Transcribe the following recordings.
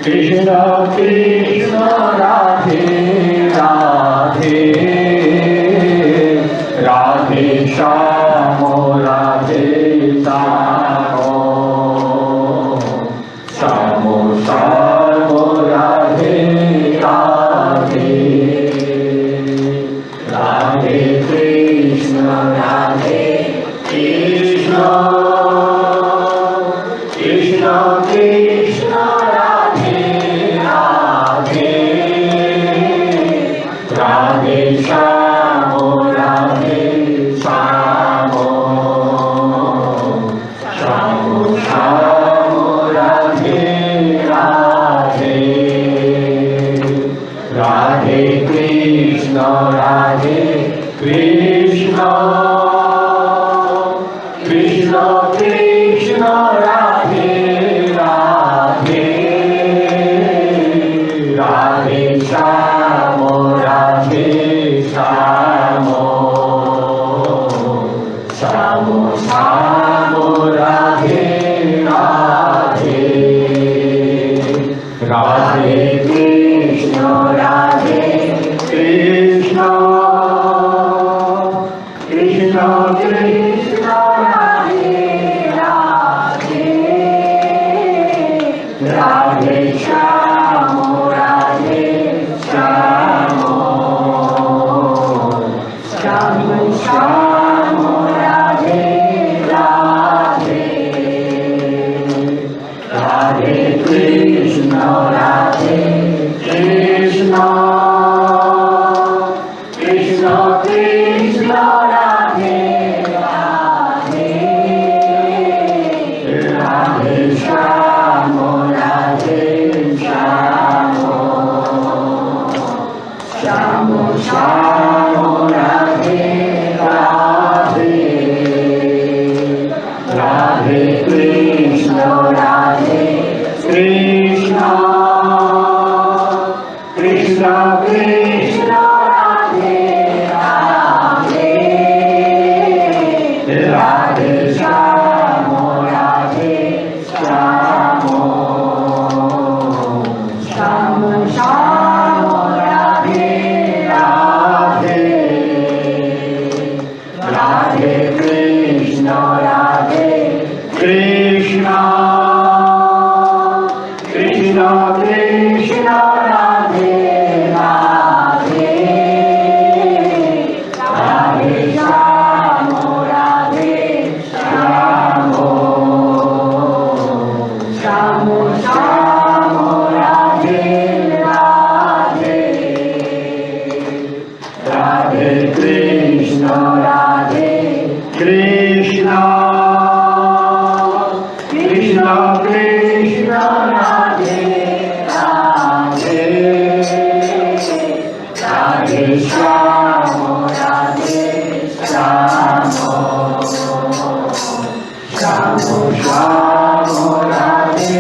Krishna Krishna Radhe Radhe Radhe Shamo Radhe Shamo Shamo Shamo Radhe Radhe Radhe Krishna Radhe Krishna Krishna Krishna Radhe Radhe Radhe Shamo Radhe Shamo Shamo Shamo Radhe Radhe Radhe Krishna Radhe Krishna Krishna Krishna Radhe Radhe Radhe Shamo Radhe Shamo Shamo Shamo Radhe Radhe Radhe Krishna Radhe Krishna Krishna Krishna Radhe Radhe Radhe Shamo Radhe Shamo Shamo Shamo Radhe Radhe Radhe Krishna Radhe Krishna Krishna Krishna Radhe Radhe Radhe Shamo Radhe Shamo Shamo Shamo Radhe Radhe Radhe Krishna Radhe Krishna Krishna Krishna Radhe Radhe Radhe Shamo Radhe Shamo Shamo Shamo Radhe Radhe Radhe Krishna Radhe Krishna Krishna Krishna Radhe Radhe Radhe Shamo Radhe Shamo Shamo Shamo Radhe Radhe Radhe Krishna Radhe Krishna Krishna Krishna Radhe Radhe Radhe Shamo Radhe Shamo Shamo Shamo Radhe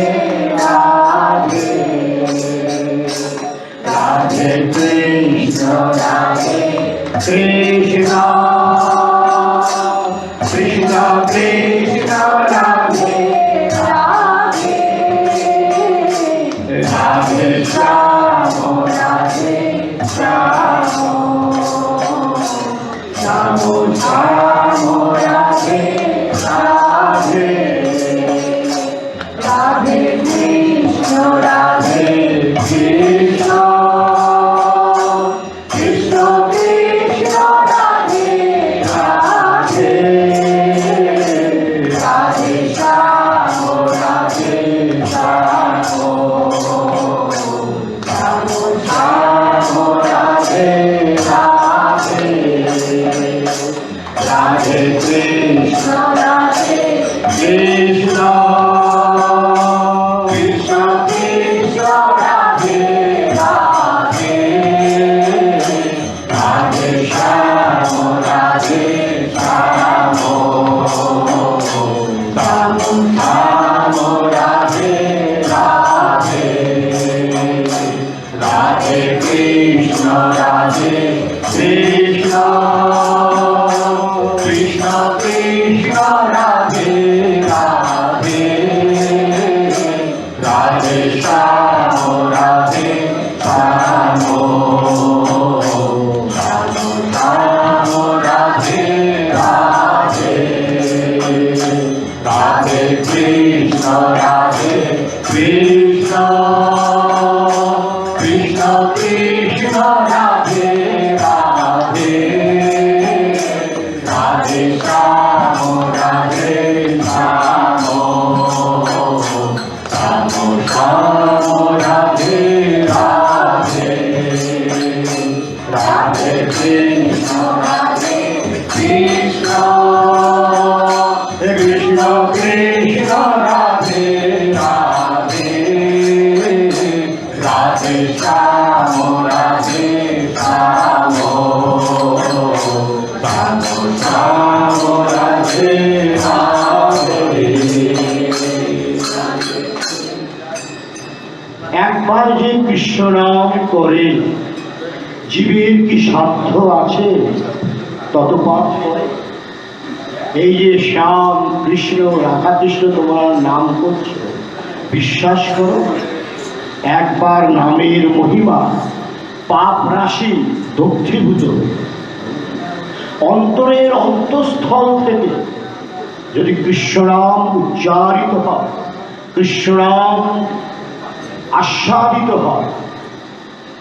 Radhe Radhe Krishna Radhe Krishna Krishna Krishna Radhe Radhe Radhe Shamo Radhe Shamo Shamo Shamo Radhe Radhe Radhe Krishna Radhe Krishna Krishna Krishna Radhe Radhe Krishna Krishna Radhe Radhe Radhe শ্যাম রাধে শ্যাম শ্যাম শ্যাম রাধে রাধে। একবার যে কৃষ্ণ নাম করে জীবের কি সাধ্য আছে তত পাপ করে? এই যে শ্যাম কৃষ্ণ রাধাকৃষ্ণ তোমার নাম করছো, বিশ্বাস করো একবার নামের মহিমা পাপ রাশি দগ্ধীভূত। অন্তরের অন্তঃস্থল থেকে যদি কৃষ্ণ নাম উচ্চারিত হয়, কৃষ্ণ নাম আস্বাদিত হয়,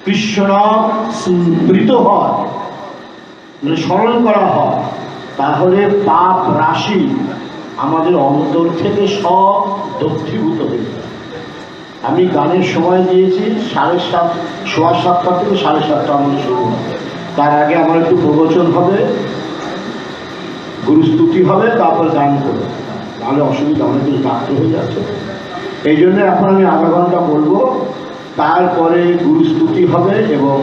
কৃষ্ণ নাম স্মৃত হয়, মানে স্মরণ করা হয়, তাহলে পাপ রাশি আমাদের অন্তর থেকে সব দগ্ধীভূত হয়ে যায়। আমি গানের সময় দিয়েছি 7:30, 7:15 থেকে 7:30 আমাদের শুরু হবে। তার আগে আমার একটু প্রবচন হবে, গুরুস্তুতি হবে, তারপর গান করবে, তাহলে অসুবিধা, অনেক কিছু রাত্র হয়ে যাচ্ছে। এই জন্য এখন আমি আধা ঘন্টা বলবো, তারপরে গুরুস্তুতি হবে এবং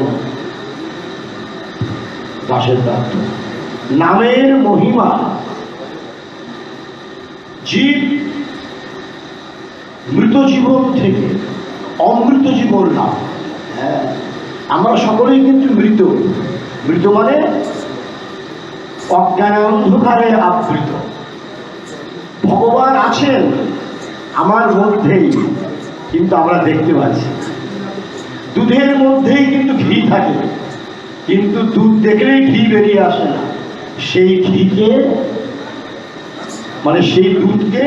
দাসের প্রার্থনা। নামের মহিমা জীব মৃত জীবন থেকে অমৃত জীবন লাভ। হ্যাঁ, আমরা সকলেই কিন্তু মৃত। মৃত মানে অজ্ঞান অন্ধকারে আবৃত। ভগবান আছেন আমার মধ্যেই, কিন্তু আমরা দেখতে পাচ্ছি। দুধের মধ্যেই কিন্তু ঘি থাকে, কিন্তু দুধ দেখলেই ঘি বেরিয়ে আসে না। সেই ঘিকে মানে সেই দুধকে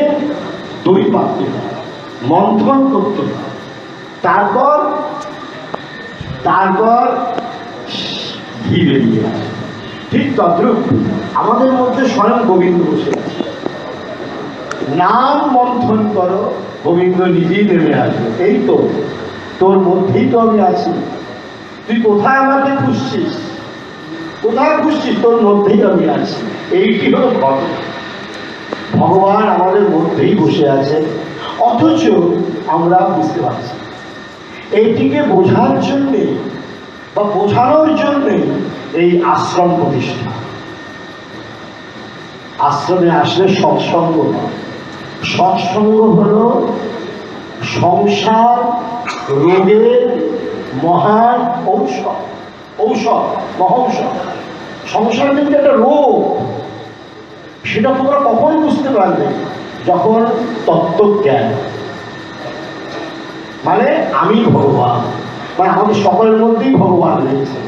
দই পাকতে হয়, মন্থন করতে হয়, তারপর ঘি বেরিয়ে আসে। ঠিক তদ্রূপ আমাদের মধ্যে স্বয়ং গোবিন্দ বসে আছে। নাম মন্থন করো, গোবিন্দ নিজেই নেমে আসবে। এই তো তোর মধ্যেই তো আমি আছি, তুই কোথায় আমাকে খুঁজছিস, কোথায় খুঁজছিস, তোর মধ্যেই আমি আছি। এইটি হলো ভগবান আমাদের মধ্যেই বসে আছে, অথচ আমরা বুঝতে পারছি। এইটিকে বোঝার জন্যে বা বোঝানোর জন্যে এই আশ্রম প্রতিষ্ঠা। আশ্রমে আসলে সৎসঙ্গ হয়। সৎসঙ্গ হল সংসার রোগের মহান ঔষধ, মহৌষধ। সংসার কিন্তু একটা রোগ, সেটা তোমরা কখন বুঝতে পারবে? যখন তত্ত্বজ্ঞান, মানে আমি ভগবান, মানে আমাদের সকলের মধ্যেই ভগবান রয়েছে।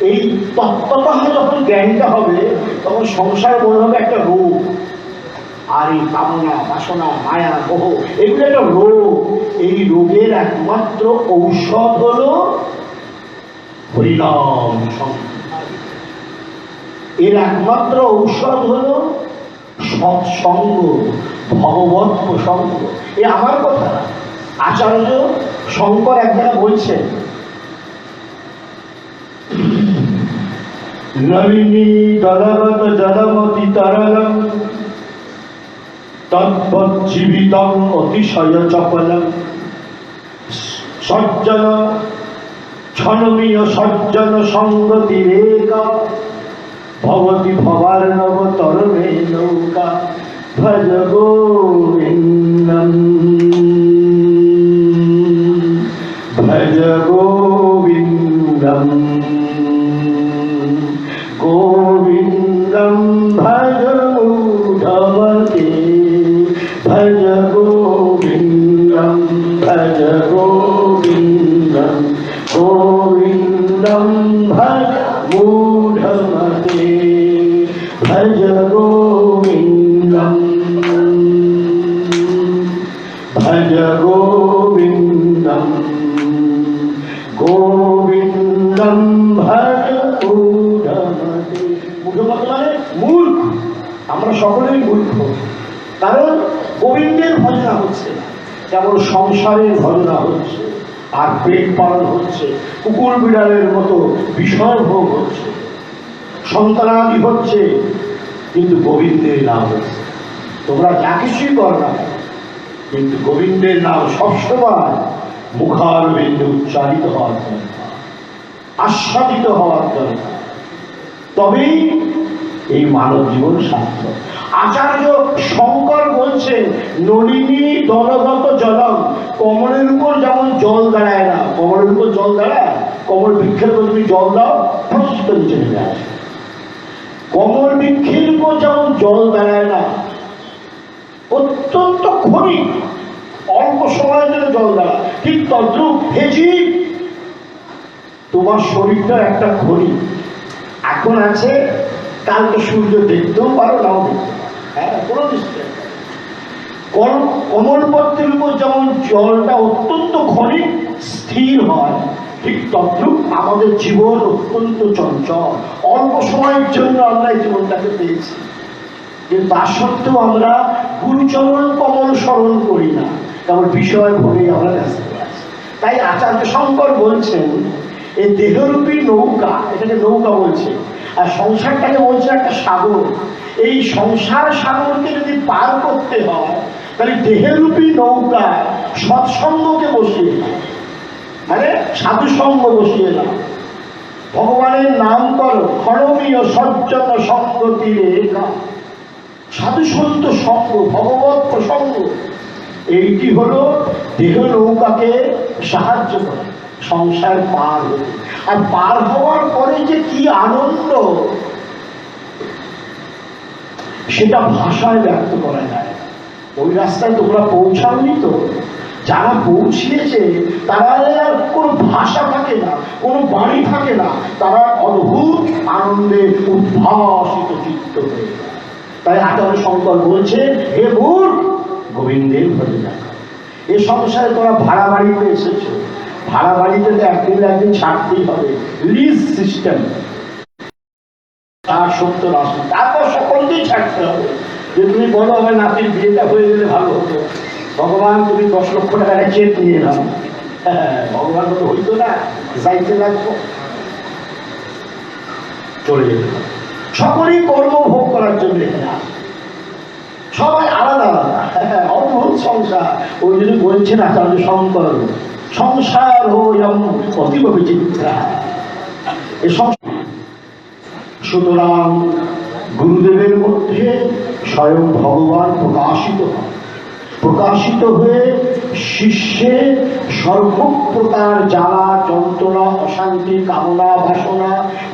এই তত্ত্বটা যখন জ্ঞানটা হবে, তখন সংসার মনে হবে একটা রোগ। আর এই কামনা, বাসনা, মায়া, মোহ, এগুলো একটা রোগ। এই রোগের একমাত্র ঔষধ হলো হরিনাম সংকীর্তন। এর একমাত্র ঔষধ হলো সৎসঙ্গ, ভগবৎ প্রসঙ্গ। এ আমার কথা। আচার্য শঙ্কর একবার বলছেন, নলিনী দলগত জলমতি তরলম তদ্বজ্জীবিতং অতিশয় চপলম সজ্জন ক্ষণমীয় সজ্জন সঙ্গতিরেকা ভবতি ভবার্ণব তরমে নৌকা ভজ গোবিন্দম ভজ গোবিন্দম গোবিন্দম ভজ মূঢ়মতে ভজ গোবিন্দম ভজ গোবিন্দম গোবিন্দম ভজ মূঢ়মতে ভজ গোবিন্দম ভজ গোবিন্দম গোবিন্দম ভজ মূঢ়মতে। মূঢ়মতে মানে মূর্খ। আমরা সকলেই মূর্খ, কারণ গোবিন্দের ভজনা হচ্ছে, যেমন সংসারের ভজনা হচ্ছে, আর পেট পালন হচ্ছে, কুকুর বিড়ালের মতো বিষয় ভোগ হচ্ছে, সন্তানাদি হচ্ছে, কিন্তু গোবিন্দের নাম হচ্ছে। তোমরা যা কিছুই কর না, কিন্তু গোবিন্দের নাম সবসময় মুখারবিন্দে উচ্চারিত হওয়ার দরকার, আস্বাদিত হওয়ার দরকার, তবেই এই মানব জীবন সার্থক। আচার্য শঙ্কর বলছেন, নলিনী দলগত জলম, কমলের উপর যেমন জল দাঁড়ায় না, কমলের উপর জল দাঁড়ায়, কমল বৃক্ষের উপর তুমি জল দাও প্রস্তুত নিচে নেমে আসে। কমল বৃক্ষের উপর যেমন জল দাঁড়ায় না, অত্যন্ত ক্ষণিক অল্প সময়ের জন্য জল দাঁড়ায়, ঠিক তদ্রুপ হেজি তোমার শরীরটা একটা খনি, এখন আছে, কালকে সূর্য দেখতেও পারো, নাও দেখতে পারো, হ্যাঁ, কোনো নিশ্চয়। কমলপত্রের উপর যেমন জলটা অত্যন্ত ক্ষণিক স্থির হয়, ঠিক তদ্রুপ আমাদের জীবন অত্যন্ত চঞ্চল। অল্প সময়ের জন্য আমরা এই জীবনটাকে পেয়েছি, কিন্তু তা সত্ত্বেও আমরা গুরুচরণ কমল স্মরণ করি না, কেবল বিষয় ভোগেই আমরা ব্যস্ত আছি। তাই আচার্য শঙ্কর বলছেন, এই দেহরূপী নৌকা, এটাকে নৌকা বলছে, আর সংসারটাকে বলছে একটা সাগর। এই সংসার সাগরকে যদি পার করতে হয়, তাহলে দেহরূপী নৌকা সৎসঙ্গকে বসিয়ে না, মানে সাধুসঙ্গ বসিয়ে না, ভগবানের নাম করো, খরমীয় সজ্জন সঙ্গতি রেখা, সাধু সন্ত সঙ্গ, ভগবত প্রসঙ্গ, এইটি হলো দেহ নৌকাকে সাহায্য করে সংসার পার হতে। আর পার হওয়ার পরে যে কি আনন্দ, সেটা ভাষায় ব্যক্ত করা যায়। ওই রাস্তায় তোমরা পৌঁছাওনি তো, যারা পৌঁছিয়েছে তারা আর কোনো ভাষা থাকে না, কোনো বাণী থাকে না, তারা অদ্ভুত আনন্দে উদ্ভাসিত চিত্ত হয়ে যায়। তাই আচার্য শঙ্কর বলছে, হে মূর্খ, গোবিন্দের ভজে দেখো। এ সংসারে তোরা ভাড়া বাড়িতে এসেছো, ভাড়া বাড়িতে তো একদিন একদিন ছাড়তেই হবে, লিজ সিস্টেম, তার 70-80, তারপর সকলকেই ছাড়তে হবে। যে তুমি বলো আমার নাতির বিয়েটা হয়ে গেলে ভালো হতো, ভগবান তুমি 10 লক্ষ টাকার চেক নিয়ে নাও, হ্যাঁ, ভগবান তো হইতো না, যাইতে লাগবো, চলে যেতে। সকলেই কর্ম ভোগ করার জন্য এখানে আসে, সবাই আলাদা আলাদা, অদ্ভুত সংসার। ওই জন্য বলছেন আচার্য শঙ্কর, সংসার হইম অতীব বিচিত্রা। এ সংসার, সুতরাং গুরুদেবের মধ্যে স্বয়ং ভগবান প্রকাশিত হয়, প্রকাশিত হয়ে শিষ্যে সর্বপ্রকার জ্বালা যন্ত্রণা অশান্তি কামনা বাসনা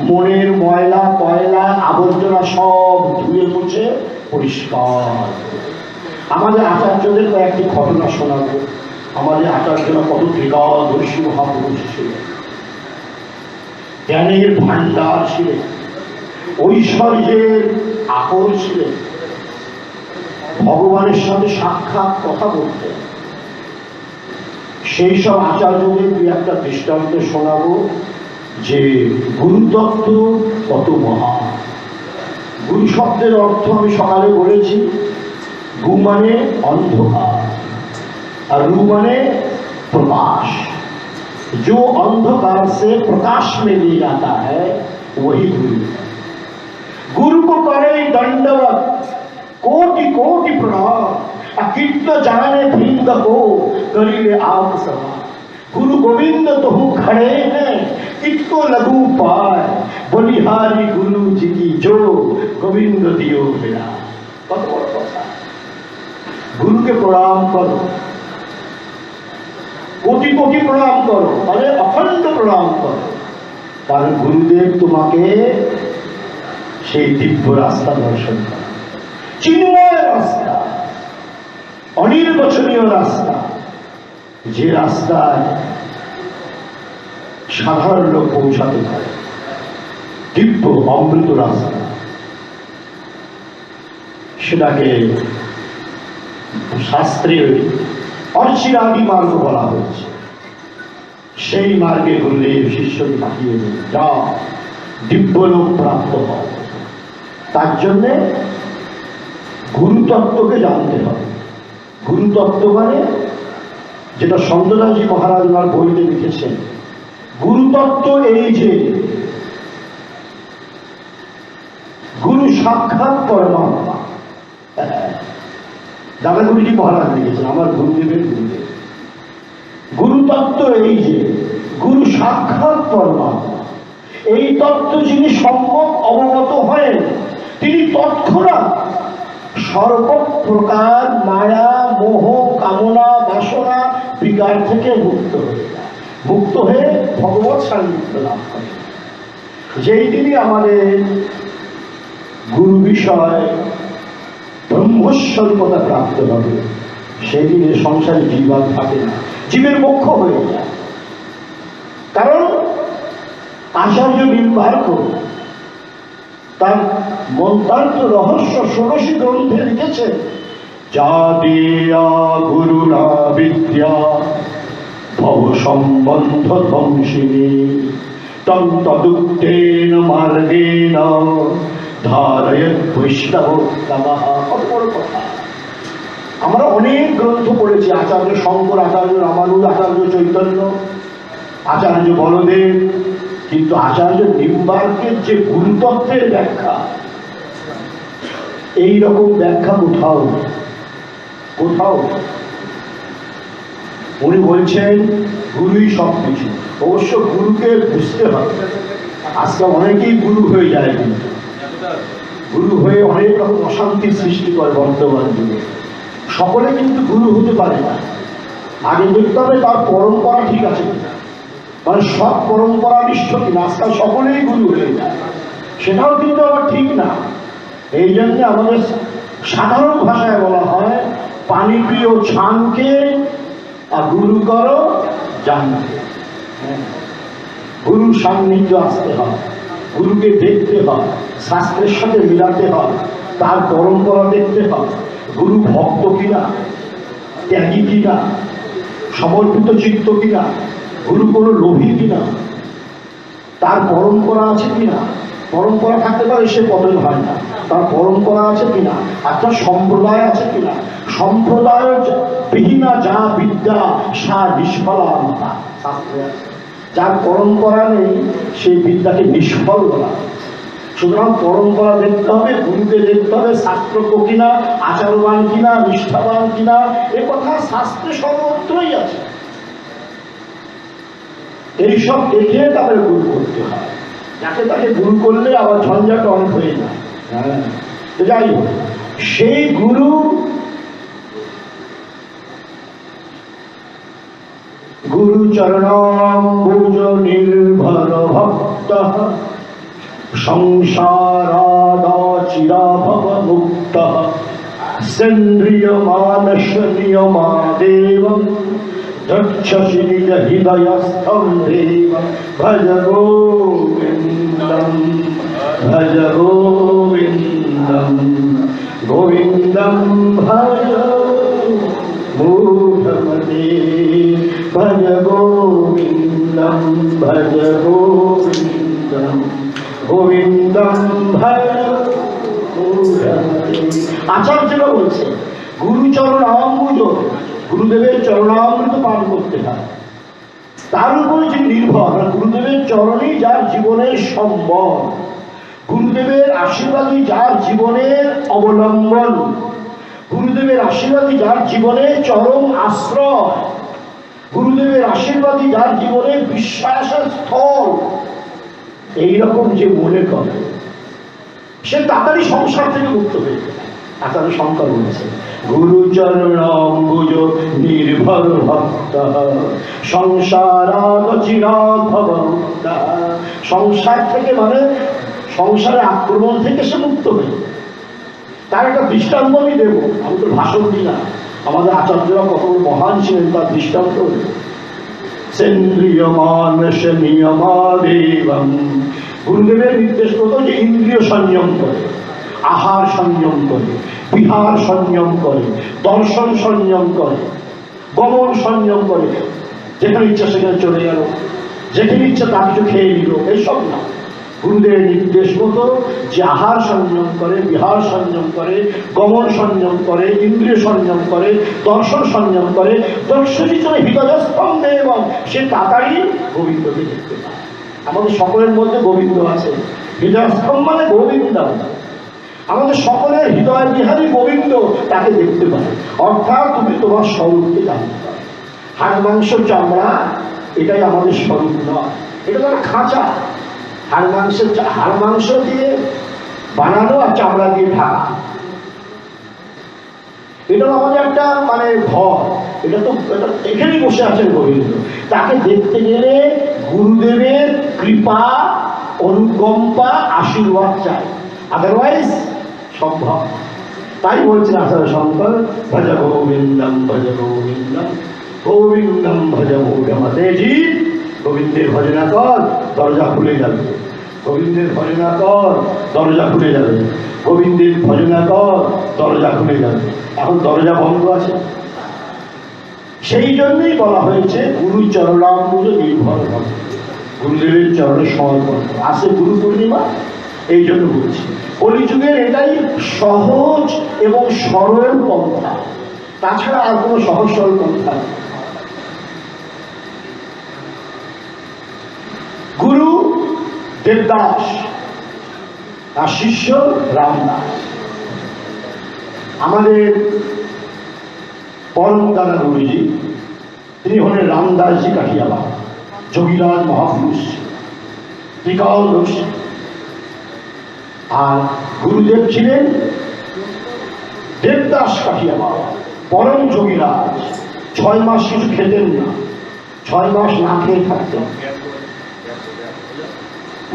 মনের ময়লা কয়লা আবর্জনা সব ধুয়ে মুছে পরিষ্কার। আমাদের আচার্যদের কয়েকটি ঘটনা শোনাবো। আমাদের আচার্যরা কত ত্রিকালদর্শী মহাপুরুষ ছিলেন, জ্ঞানের ভাণ্ডার ছিলেন, ঐশ্বর্যের আকর ছিলেন, ভগবানের সাথে সাক্ষাৎ কথা বলতেন। সেই সব আচার্যদের দুই একটা দৃষ্টান্ত শোনাবো, যে গুরুতত্ত্ব কত মহান। গুরু শব্দের অর্থ আমি সকালে বলেছি, গু মানে অন্ধকার আর রু মানে प्रकाश। जो अंधकार से प्रकाश में ले जाता है वही गुरु है। गुरु को करे दंडवत कोटि कोटि प्रणाम, अकित जाने भृंग को करिए आप सभा। गुरु गोविंद तो खड़े हैं कितको लगू पाए, बलिहारी गुरु जी की जो गोविंद दियो मेरा। गुरु के प्रणाम करो, কোটি কোটি প্রণাম করো, মানে অখণ্ড প্রণাম করো, কারণ গুরুদেব তোমাকে সেই দিব্য রাস্তা দর্শন করে, চিন্ময় রাস্তা, অনির্বচনীয় রাস্তা, যে রাস্তায় সাধারণ লোক পৌঁছাতে পারে, দিব্য অমৃত রাস্তা, সেটাকে শাস্ত্রে অর্চিরাদি মার্গ বলা হয়েছে। সেই মার্গে গুরুদেব শিষ্যকে পাঠিয়ে দেন, যা দিব্যলোক প্রাপ্ত হয়। তার জন্যে গুরুতত্ত্বকে জানতে হবে। গুরুতত্ত্ব মানে যেটা সন্তদাসজি মহারাজ ওনার বইতে লিখেছেন, গুরুতত্ত্ব এই যে গুরু সাক্ষাৎ পরমাত্মা। দাদা গুরুজি মহারাজ লিখেছেন, আমার গুরুদেবের গুরুদেব। গুরু তত্ত্ব এই যে গুরু সাক্ষাৎ পরমাত্মা, এই তত্ত্ব যিনি সম্যক অবগত হয়েন তিনি তৎক্ষণাৎ সর্বপ্রকার মায়া মোহ কামনা বাসনা বিকার থেকে মুক্ত হয়ে যায়, মুক্ত হয়ে ভগবৎ সান্নিধ্য লাভ করে। যেই দিনই আমাদের গুরু বিষয় ব্রহ্মস্বরূপতা প্রাপ্ত হবে সেই দিনে সংসারে জীব আর থাকে না, জীবের মোক্ষ হয়ে যায়। কারণ আচার্য নির্বাক তার মন্ত্রার্থ রহস্য ষোড়শী গ্রন্থে লিখেছে, যা দেয়া গুরুনা বিদ্যা ভব সম্বন্ধ ধ্বংসিনী তং তদুক্তেন মার্গেণ ধারয়েৎ বৈষ্ণবোত্তমঃ। কত বড় কথা! আমরা অনেক গ্রন্থ পড়েছি, আচার্য শঙ্কর, আচার্য রামানুজ, আচার্য চৈতন্য, আচার্য বলদেব, কিন্তু আচার্য নিম্বার্কের যে গুরুতত্ত্বের ব্যাখ্যা, এইরকম ব্যাখ্যা কোথাও নেই, কোথাও নেই। উনি বলছেন গুরুই সব কিছু। অবশ্য গুরুকে বুঝতে হবে। আজকে অনেকেই গুরু হয়ে যায়, কিন্তু গুরু হয়ে অনেক রকম অশান্তি সৃষ্টি করে বর্তমান যুগে। সকলে কিন্তু গুরু হতে পারে না। আগে দেখতে হবে তার পরম্পরা ঠিক আছে কিনা, মানে সব পরম্পরা নিষ্ঠ কিনা। আজকাল সকলেই গুরু হয়ে যায়, সেটাও কিন্তু আবার ঠিক না। এই জন্য আমাদের সাধারণ ভাষায় বলা হয়, পানি প্রিয় ছানকে আর গুরু করো জানকে। গুরুর সান্নিধ্য আসতে হয়, গুরুকে দেখতে হয়, শাস্ত্রের সাথে মিলাতে হয়, তার পরম্পরা দেখতে হয়। গুরু ভক্ত কিনা, ত্যাগী কিনা, সমর্পিত চিত্ত কিনা, গুরু কোনো লোভী কিনা, তার পরম্পরা আছে কিনা। পরম্পরা থাকতে পারে, সে পতন হয় না। তার পরম্পরা আছে কিনা, আপনার সম্প্রদায় আছে কিনা। সম্প্রদায় বিহীনা যা বিদ্যা সা নিষ্ফলা মাতা, শাস্ত্রে আছে। যার পরম্পরা নেই সেই বিদ্যাকে নিষ্ফল বলা। সুতরাং পরম্পরা দেখতে হবে, গুরুকে দেখতে হবে, শাস্ত্রজ্ঞ কিনা, আচারবান কিনা, নিষ্ঠাবান কিনা, এ কথা শাস্ত্রে সর্বত্রই আছে। এইসব দেখে তাদের গুরু করতে হয়। যাকে তাকে গুরু করলে আবার ঝঞ্ঝাট অনেক হয়ে যায়। তো যাই হোক, সেই গুরু গুরুচরণাম্বুজ নির্ভর ভক্ত সংসারাদাচিরাভব মুক্ত সেন্দ্রিয় মানস নিয়মাদেব দক্ষসি নিজ হৃদয়স্থম দেব ভজ গোবিন্দম ভজ গোবিন্দম গোবিন্দম ভজ মূঢ়মতে ভজ গোবিন্দম ভজ গোবিন্দম গোবিন্দম ভজ মূঢ়মতে। আচার্যরা বলছে গুরুচরণ আম্বুজ, গুরুদেবের চরণামৃত পান করতে হয়। তার উপরে যে নির্ভর, গুরুদেবের চরণেই যার জীবনের সম্বল, গুরুদেবের আশীর্বাদই যার জীবনের অবলম্বন, গুরুদেবের আশীর্বাদই যার জীবনের চরম আশ্রয়, গুরুদেবের আশীর্বাদই যার জীবনের বিশ্বাসের স্থল, এইরকম যে মনে করে সে তাড়াতাড়ি সংসার থেকে মুক্ত হয়ে যায়। আচার্য শঙ্কর বলেছে গুরুচরণাম্বুজ নির্ভর ভক্ত সংসারাদ চিরাভব মুক্ত। সংসার থেকে মানে সংসারের আক্রমণ থেকে সে মুক্ত হয়ে। তার একটা দৃষ্টান্ত আমি দেবো, আমি তো ভাষণ দিই না। আমাদের আচার্যরা কত মহান ছিলেন তার দৃষ্টান্ত। সেন্দ্রিয় মানস নিয়মাদেবম, গুরুদেবের নির্দেশ করতো যে ইন্দ্রিয় সংযম করে, আহার সংযম করে, বিহার সংযম করে, দর্শন সংযম করে, গমন সংযম করে। যেখানে ইচ্ছা সেখানে চলে গেল, যেখানে ইচ্ছা তা কিছু খেয়ে নিল, এইসব না। গুরুদেবের নির্দেশ মতো যে আহার সংযম করে, বিহার সংযম করে, গমন সংযম করে, ইন্দ্রিয় সংযম করে, দর্শন সংযম করে, দর্শনী জন্য হৃদয়স্থম দেয় এবং সে তাড়াতাড়ি গোবিন্দকে দেখতে পায়। আমাদের সকলের মধ্যে গোবিন্দ আছে। হৃদয়স্থম মানে গোবিন্দ। আমাদের সকলের হৃদয় বিহারী গোবিন্দ তাকে দেখতে পারে, অর্থাৎ তুমি তোমার স্বরূপকে জানতে পারো। হাড় মাংস চামড়া এটাই আমাদের স্বরূপ নয়, এটা তো একটা খাঁচা। হাড় মাংস দিয়ে বানানো আর চামড়া দিয়ে ঢাকা, এটা আমাদের একটা মানে ঘর। এটা তো এখানেই বসে আছেন গোবিন্দ। তাকে দেখতে গেলে গুরুদেবের কৃপা, অনুকম্পা, আশীর্বাদ চাই, আদারওয়াইজ সম্ভব। তাই বলছেন আচার্য শঙ্কর, ভজ গোবিন্দম ভজ গোবিন্দম গোবিন্দম ভজ মূঢ়মতেজি। গোবিন্দের ভজনা কর, দরজা খুলে যাবে। গোবিন্দের ভজনা কর, দরজা খুলে যাবে। গোবিন্দের ভজনা কর, দরজা খুলে যাবে। এখন দরজা বন্ধ আছে। সেই জন্যই বলা হয়েছে গুরু চরণাম্বুজ নির্ভর কর, গুরুদেবের চরণে সমর্পণ কর। আসে গুরু পূর্ণিমা, এই জন্য বলছি কলিযুগের এটাই সহজ এবং সরল পন্থা, তাছাড়া আর কোনো সহজ সরল পন্থা নেই। গুরু দেবদাস আর শিষ্য রামদাস। আমাদের পরম দাদা গুরুজি তিনি হলেন রামদাসজি কাঠিয়াবাদ, যোগীরাজ মহাপুরুষ, ত্রিকালদর্শী। আর গুরুদেব ছিলেন দেবদাস কাঠিয়াবাদ, পরম যোগীরাজ। 6 মাস কিছু খেতেন না, 6 মাস না খেয়ে থাকতেন।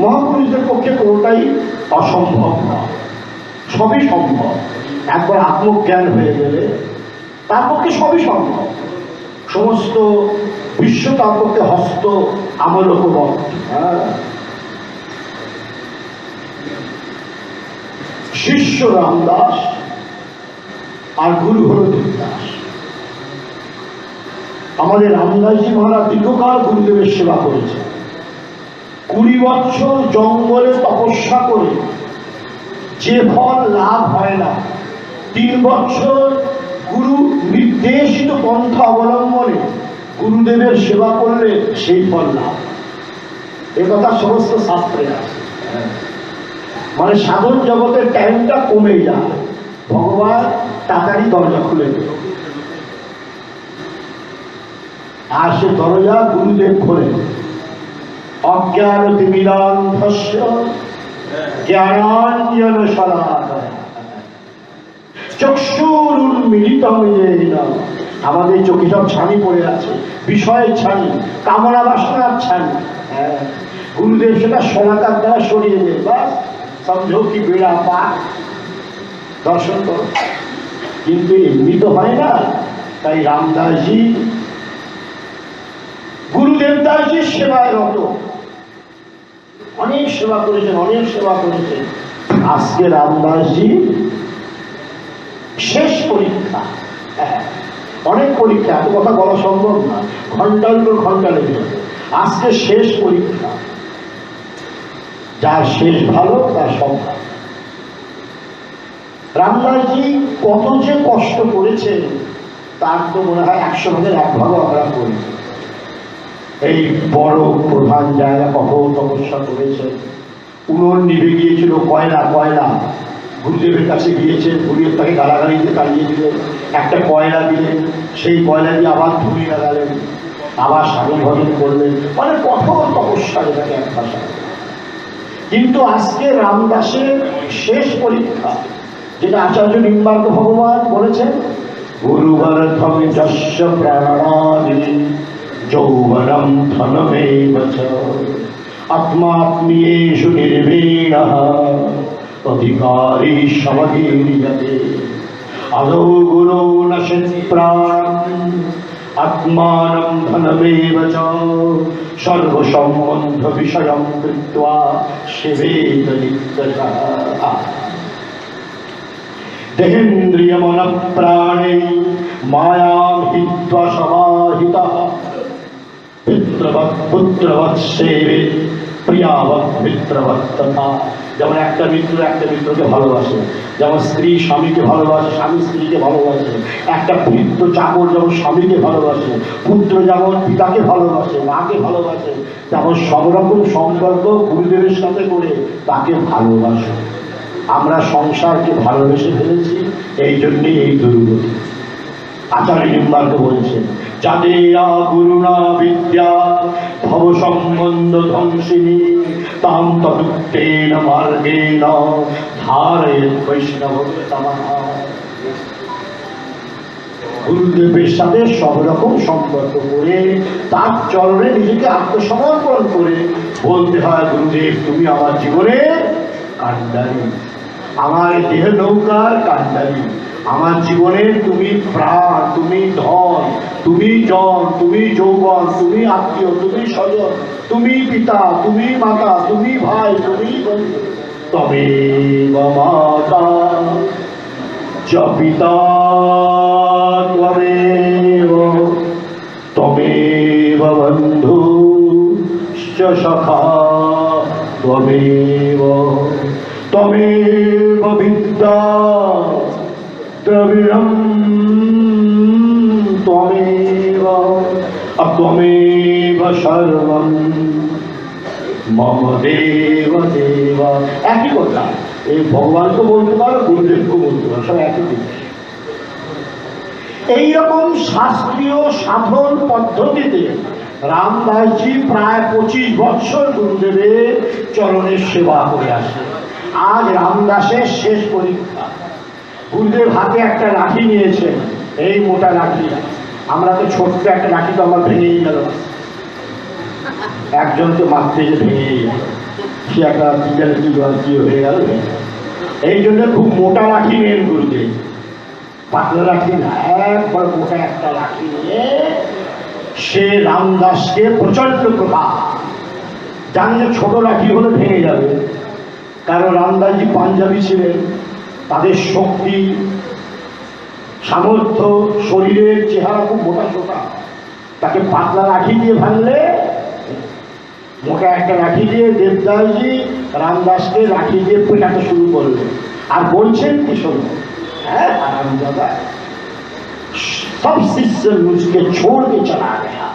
মহাপুরুষদের পক্ষে কোনোটাই অসম্ভব নয়, সবই সম্ভব। একবার আত্মজ্ঞান হয়ে গেলে তার পক্ষে সবই সম্ভব। সমস্ত বিশ্ব তার পক্ষে হস্ত আমলকবদ্ধ। শিষ্য রামদাস আর গুরু হল দেবদাস। আমাদের রামদাসজি মহারাজ দীর্ঘকাল গুরুদেবের সেবা করেছেন। 20 বছর জঙ্গলে তপস্যা করে যে ফল লাভ হয় না, 3 বছর গুরু নির্দেশিত পন্থা অবলম্বনে গুরুদেবের সেবা করলে সেই ফল লাভ। এ কথা সমস্ত শাস্ত্রে আছে। মানে সাধন জগতের টাইমটা কমে যায়, ভগবান তাড়াতাড়ি দরজা খুলে দেবে। আর সে দরজা গুরুদেব খোলে। অজ্ঞানতিমিরান্ধস্য জ্ঞানাঞ্জন শলাকায়া চক্ষুরুন্মিলিতং येन। আমাদের চোখে সব ছানি পড়ে আছে, বিষয়ের ছানি, কামনা বাসনার ছানি। গুরুদেব সেটা শলাকার দ্বারা সরিয়ে দেয়। বাস সমঝো কি বেড়া পাক, দর্শন করো। কিন্তু এমনি তো হয় না। তাই রামদাসজি গুরুদেবদাসজির সেবায় রত, অনেক সেবা করেছেন, অনেক সেবা করেছেন। আজকে রামদাসজি শেষ পরীক্ষা। অনেক পরীক্ষা, এত কথা বলা সম্ভব না, ঘন্টার উপর ঘন্টা লেগে যাবে। আজকে শেষ পরীক্ষা। যার শেষ ভালো তার সব ভালো। রামদাসজি কত যে কষ্ট করেছেন তার তো মনে হয় 100 ভাগের 1 ভাগও আমরা করি। এই বড় প্রধান জায়গা কত তপস্যা করেছেন। উনুন নিভে গিয়েছিল, কয়লা গুরুদেবের কাছে গিয়েছেন, গুরুদেব তাকে গালাগালিতে তাড়িয়ে দিলেন। একটা কয়লা দিলেন, সেই কয়লা দিয়ে আবার ধুলি লাগালেন, আবার সাধন ভজন করলেন। মানে কঠোর তপস্যা, এটাকে এক ভাষা। কিন্তু আজকে রামদাসের শেষ পরীক্ষা, যেটা আচার্য নিম্বার্ক ভগবান বলেছেন, গুরুবর্ধম যস্য প্রাণাদি যৌবনম ধনমেব চ আত্মাত্মীয়েষু নির্বীণঃ অধিকারী সমগীর্যতে আদৌ গুরু নশেৎ প্রাণম আত্মানম ধনমেব চ সর্বসম্বন্ধ বিষয়ং কৃত্বা সেবেত নিত্যশা। দেহেন্দ্রিয় মন প্রাণে মায়াম হিত্বা সমাহিতঃ পিতৃবৎ পুত্রবৎ সেবে প্রিয়াবৎ মিত্রবৎ তথা। যেমন একটা মিত্রকে ভালোবাসে, যেমন স্ত্রী স্বামীকে ভালোবাসে, স্বামী স্ত্রীকে ভালোবাসে, একটা ভৃত্য চাকর যেমন স্বামীকে ভালোবাসে, পুত্র যেমন পিতাকে ভালোবাসে, মাকে ভালোবাসে, তেমন সব রকম সম্পর্ক গুরুদেবের সাথে করে তাকে ভালোবাসে। আমরা সংসারকে ভালোবেসে ফেলেছি, এই জন্যই এই দুর্গতি। আচার্য নিম্বার্ক বলছেন, যাদেয়া গুরুণা বিদ্যা ভব সম্বন্ধ ধ্বংসিনী তাম তদুক্তেন মার্গেণ ধারয়েৎ বৈষ্ণব তামাহা। গুরুদেবের সাথে সব রকম সম্পর্ক করে তার চরণে নিজেকে আত্মসমর্পণ করে বলতে হয়, গুরুদেব তুমি আমার জীবনের কান্ডারি, আমার দেহ নৌকার কান্ডারি, আমার জীবনের তুমি প্রাণ, তুমি ধন, তুমি জন, তুমি যৌবন, তুমি আত্মীয়, তুমি স্বজন, তুমি পিতা, তুমি মাতা, তুমি ভাই, তুমি বন্ধু। তবে মাতা চ পিতা ত্বমেব ত্বমেব বন্ধু চ সখা ত্বমেব ত্বমেব বিদ্যা দ্রবিড়ম ত্বমেব ত্বমেব সর্বম মম দেব দেব। একই কথা, এই ভগবানকে বলতে পারো, গুরুদেবকে বলতে পারো, সব একই জিনিস। এইরকম শাস্ত্রীয় সাধন পদ্ধতিতে রামদাসজি প্রায় 25 বছর গুরুদেবের চরণের সেবা করে আসে। আজ রামদাসের শেষ পরীক্ষা। গুরুদেব হাতে একটা লাঠি নিয়েছেন, এই মোটা লাঠি। আমরা তো ছোট্ট একটা লাঠি তো আমার ভেঙেই গেল, একজনকে মারতে যে ভেঙেই গেল, সে একটা কি হয়ে গেল। এই জন্য খুব মোটা লাঠি নেন গুরুদেব, পাতলা লাঠি না, একবার মোটা একটা লাঠি নিয়ে সে রামদাসকে প্রচন্ড প্রভাব। জানলে ছোট লাঠি হলে ভেঙে যাবে, কারণ রামদাসজি পাঞ্জাবি ছিলেন, তাদের শক্তি সামর্থ্য, শরীরের চেহারা খুব মোটা সোটা, তাকে পাতলা লাঠি দিয়ে ভাঙলে, মোটা একটা লাঠি দিয়ে দেবদাসজি রামদাসকে লাঠি দিয়ে পেটাতে শুরু করলেন। আর বলছেন কি শোনো, হ্যাঁ आरामदादा, सब शिष्य मुझके छोड़ के चला गया,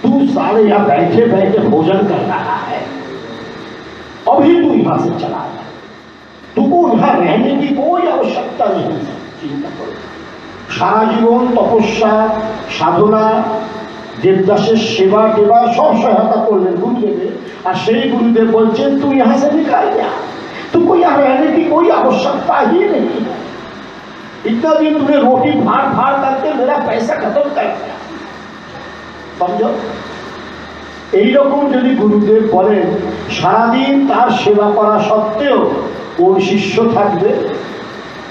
तू सारे यहाँ बैठे बैठे भोजन कर रहा है, अभी तू यहाँ से चला गया, तुमको यहाँ रहने की कोई आवश्यकता नहीं। चिंता करो, सारा जीवन तपस्या साधना देवदासेर सेवा टेवा सब सहायता करलेन गुरुदेव, और সেই गुरुदेव बोलছেন तू यहाँ से निकल गया, तुमको यहाँ रहने की कोई आवश्यकता ही नहीं, इतना दिन तुमने रोटी फाड़ फाड़ करके मेरा पैसा खत्म कर दिया। समझो, এইরকম যদি গুরুদেব বলেন, সারাদিন তার সেবা করা সত্ত্বেও কোন শিষ্য থাকবে?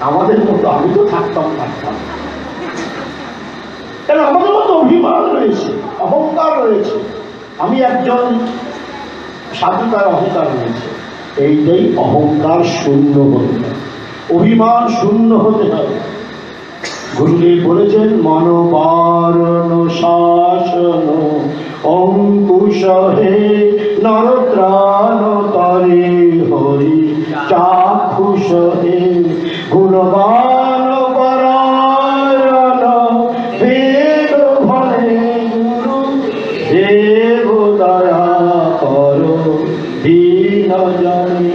আমাদের মতো, আমি তো থাকতাম কেন, আমাদের মতো অভিমান রয়েছে, অহংকার রয়েছে, আমি একজন সাধুকার অহংকার রয়েছে। এইটাই অহংকার শূন্য হতে হবে, অভিমান শূন্য হতে হবে। গুরুদেব বলেছেন, মনোবারণ শাসন অঙ্কুশ হে নরত্রাণ তরে হরি চাক্ষুষ হে গুণবান পরায়ণ বেদ ভরে গুরু দেব দয়া কর দীন জনে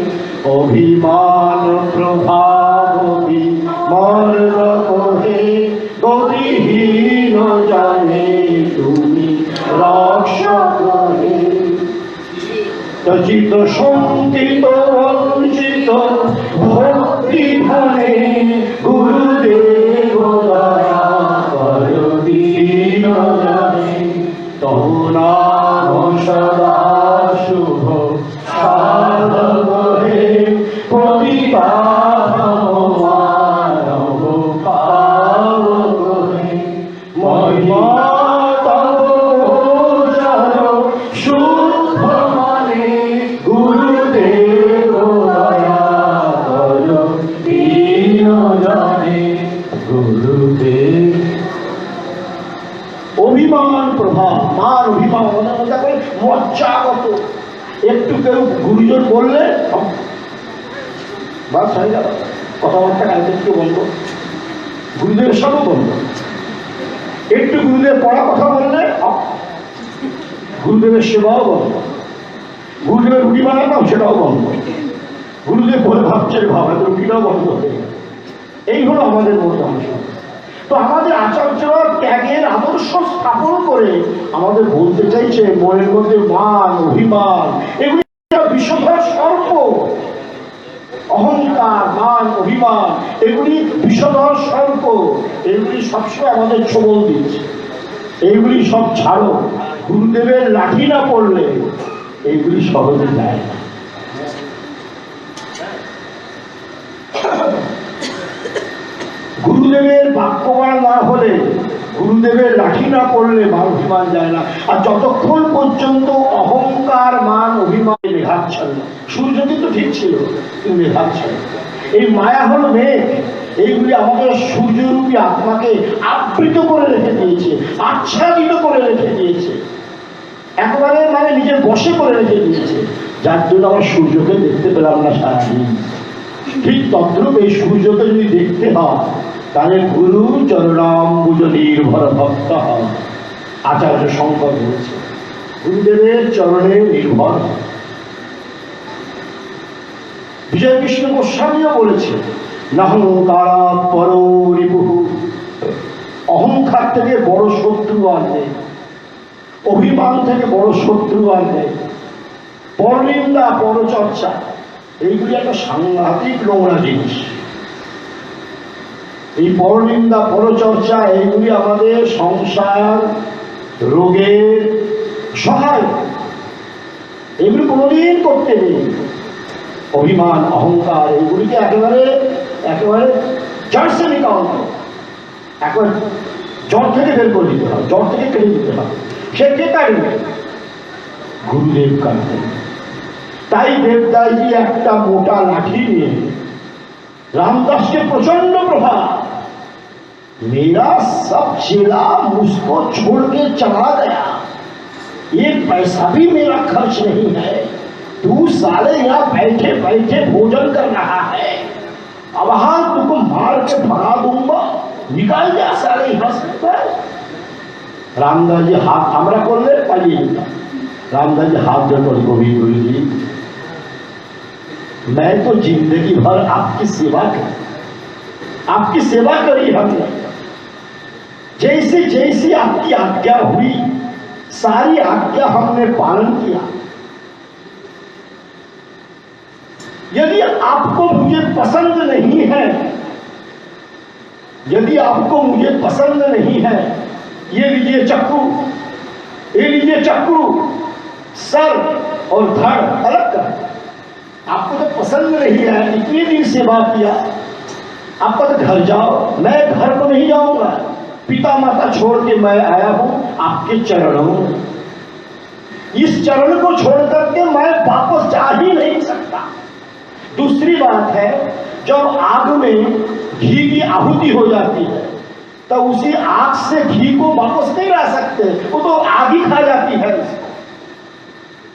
অভিমান প্রভাব মর্দ হে গতিহীন জানে তুমি রক্ষক হে। চিত সঙ্কিত বঞ্চিত ভক্তি ধনে গুরুদেব দয়া কর দীন জনে তব নাম সদা শুভ সাধক হে প্রতিপাদক মানব পাবক হে মহিমা তব চরণ শুভ মানে গুরুদেব দয়া কর দীন জনে গুরুদেব। অভিমান প্রভাব, মান অভিমান মজা করে মজ্জাগত, একটু কেউ গুরুজন বললে বাস হয়ে গেল, কথাবার্তা কালকে বলবো, গুরুদেবের সঙ্গে বলবো। একটু গুরুদেব পড়া কথা বললে গুরুদেবের সেবাও বলবো, গুরুদেবের রুটি বানাতাম সেটাও বলবো, গুরুদেব বলে ভাবছে ভাবা রুটিটাও বন্ধ হয়ে গেল। এই হলো আমাদের মূল অংশ। তো আমাদের আচার্যরা ত্যাগের আদর্শ স্থাপন করে আমাদের বলতে চাইছে মনের মধ্যে মান অভিমান এগুলি বিষধর সর্প। অহংকার মান অভিমান এগুলি বিষধর সর্প, এগুলি সবসময় আমাদের ছোবল দিচ্ছে। এইগুলি সব ছাড়ো, গুরুদেবের লাঠি না পড়লে এইগুলি সহজে যায় না। গুরুদেবের বাক্যবান না হলে, গুরুদেবের লাঠি না পড়লে মান অভিমান যায় না। আর যতক্ষণ পর্যন্ত অহংকার মান অভিমান মেঘাচ্ছন্ন, সূর্য কিন্তু ঠিক ছিল কিন্তু মেঘাচ্ছন্ন। এই মায়া হলো মেঘ, এইগুলি আমাদের সূর্যরূপী আত্মাকে আবৃত করে রেখে দিয়েছে, আচ্ছাদিত করে রেখে দিয়েছে, একেবারে মানে নিজের বশে করে রেখে দিয়েছে, যার জন্য আমার সূর্যকে দেখতে পেলাম না সারাদিন। ঠিক তদ্রূপ এই সূর্যকে যদি দেখতে হয় তাহলে গুরু চরণাম্বুজ নির্ভর ভক্ত হয়। আচার্য শঙ্কর বলেছে গুরুদেবের চরণে নির্ভর। বিজয় কৃষ্ণ গোস্বামীও বলেছে নাহংকারা পরো রিপুঃ, অহংকার থেকে বড় শত্রু আর নেই, অভিমান থেকে বড় শত্রু আর নেই, পরনিন্দা পরচর্চা এইগুলি একটা সাংঘাতিক নোংরা জিনিস। এই পরনিন্দা পরচর্চা এইগুলি আমাদের সংসার রোগের সহায়, এগুলি কোনোদিন করতে নেই। অভিমান অহংকার এইগুলিকে একেবারে একেবারে জড় সে নিকান্ত, একবার জড় থেকে বের করে দিতে হবে, জড় থেকে কেটে দিতে হবে। সে কে কাটবে? গুরুদেব কাটবেন। তাই দেবদাসজি একটা মোটা লাঠি নিয়ে रामदास के प्रचंड प्रभाव, मेरा सब चेला मुझको छोड़ के चला गया, एक पैसा भी मेरा खर्च नहीं है, तू साले यहाँ बैठे बैठे भोजन कर रहा है, अब हाँ तुमको मार के भगा दूंगा, निकाल जा साले यहाँ से। रामदास जी हाथ हमरा कर ले पालिए, रामदास जी हाथ जोड़ गोविंद गुरु जी मैं तो जिंदगी भर आपकी सेवा करी, आपकी सेवा करी हमने, जैसी जैसी आपकी आज्ञा हुई सारी आज्ञा हमने पालन किया। यदि आपको मुझे पसंद नहीं है, यदि आपको मुझे पसंद नहीं है, ये लीजिए चक्कू, ये लीजिए चक्कू, सर और धड़ अलग कर। आपको तो पसंद नहीं है, इतने दिन सेवा किया, आपका तो घर जाओ, मैं घर को नहीं जाऊंगा, पिता माता छोड़ के मैं आया हूं आपके चरणों में, इस चरण को छोड़ करके मैं वापस जा ही नहीं सकता। दूसरी बात है, जब आग में घी की आहुति हो जाती है तो उसी आग से घी को वापस नहीं ला सकते, वो तो आग ही खा जाती है।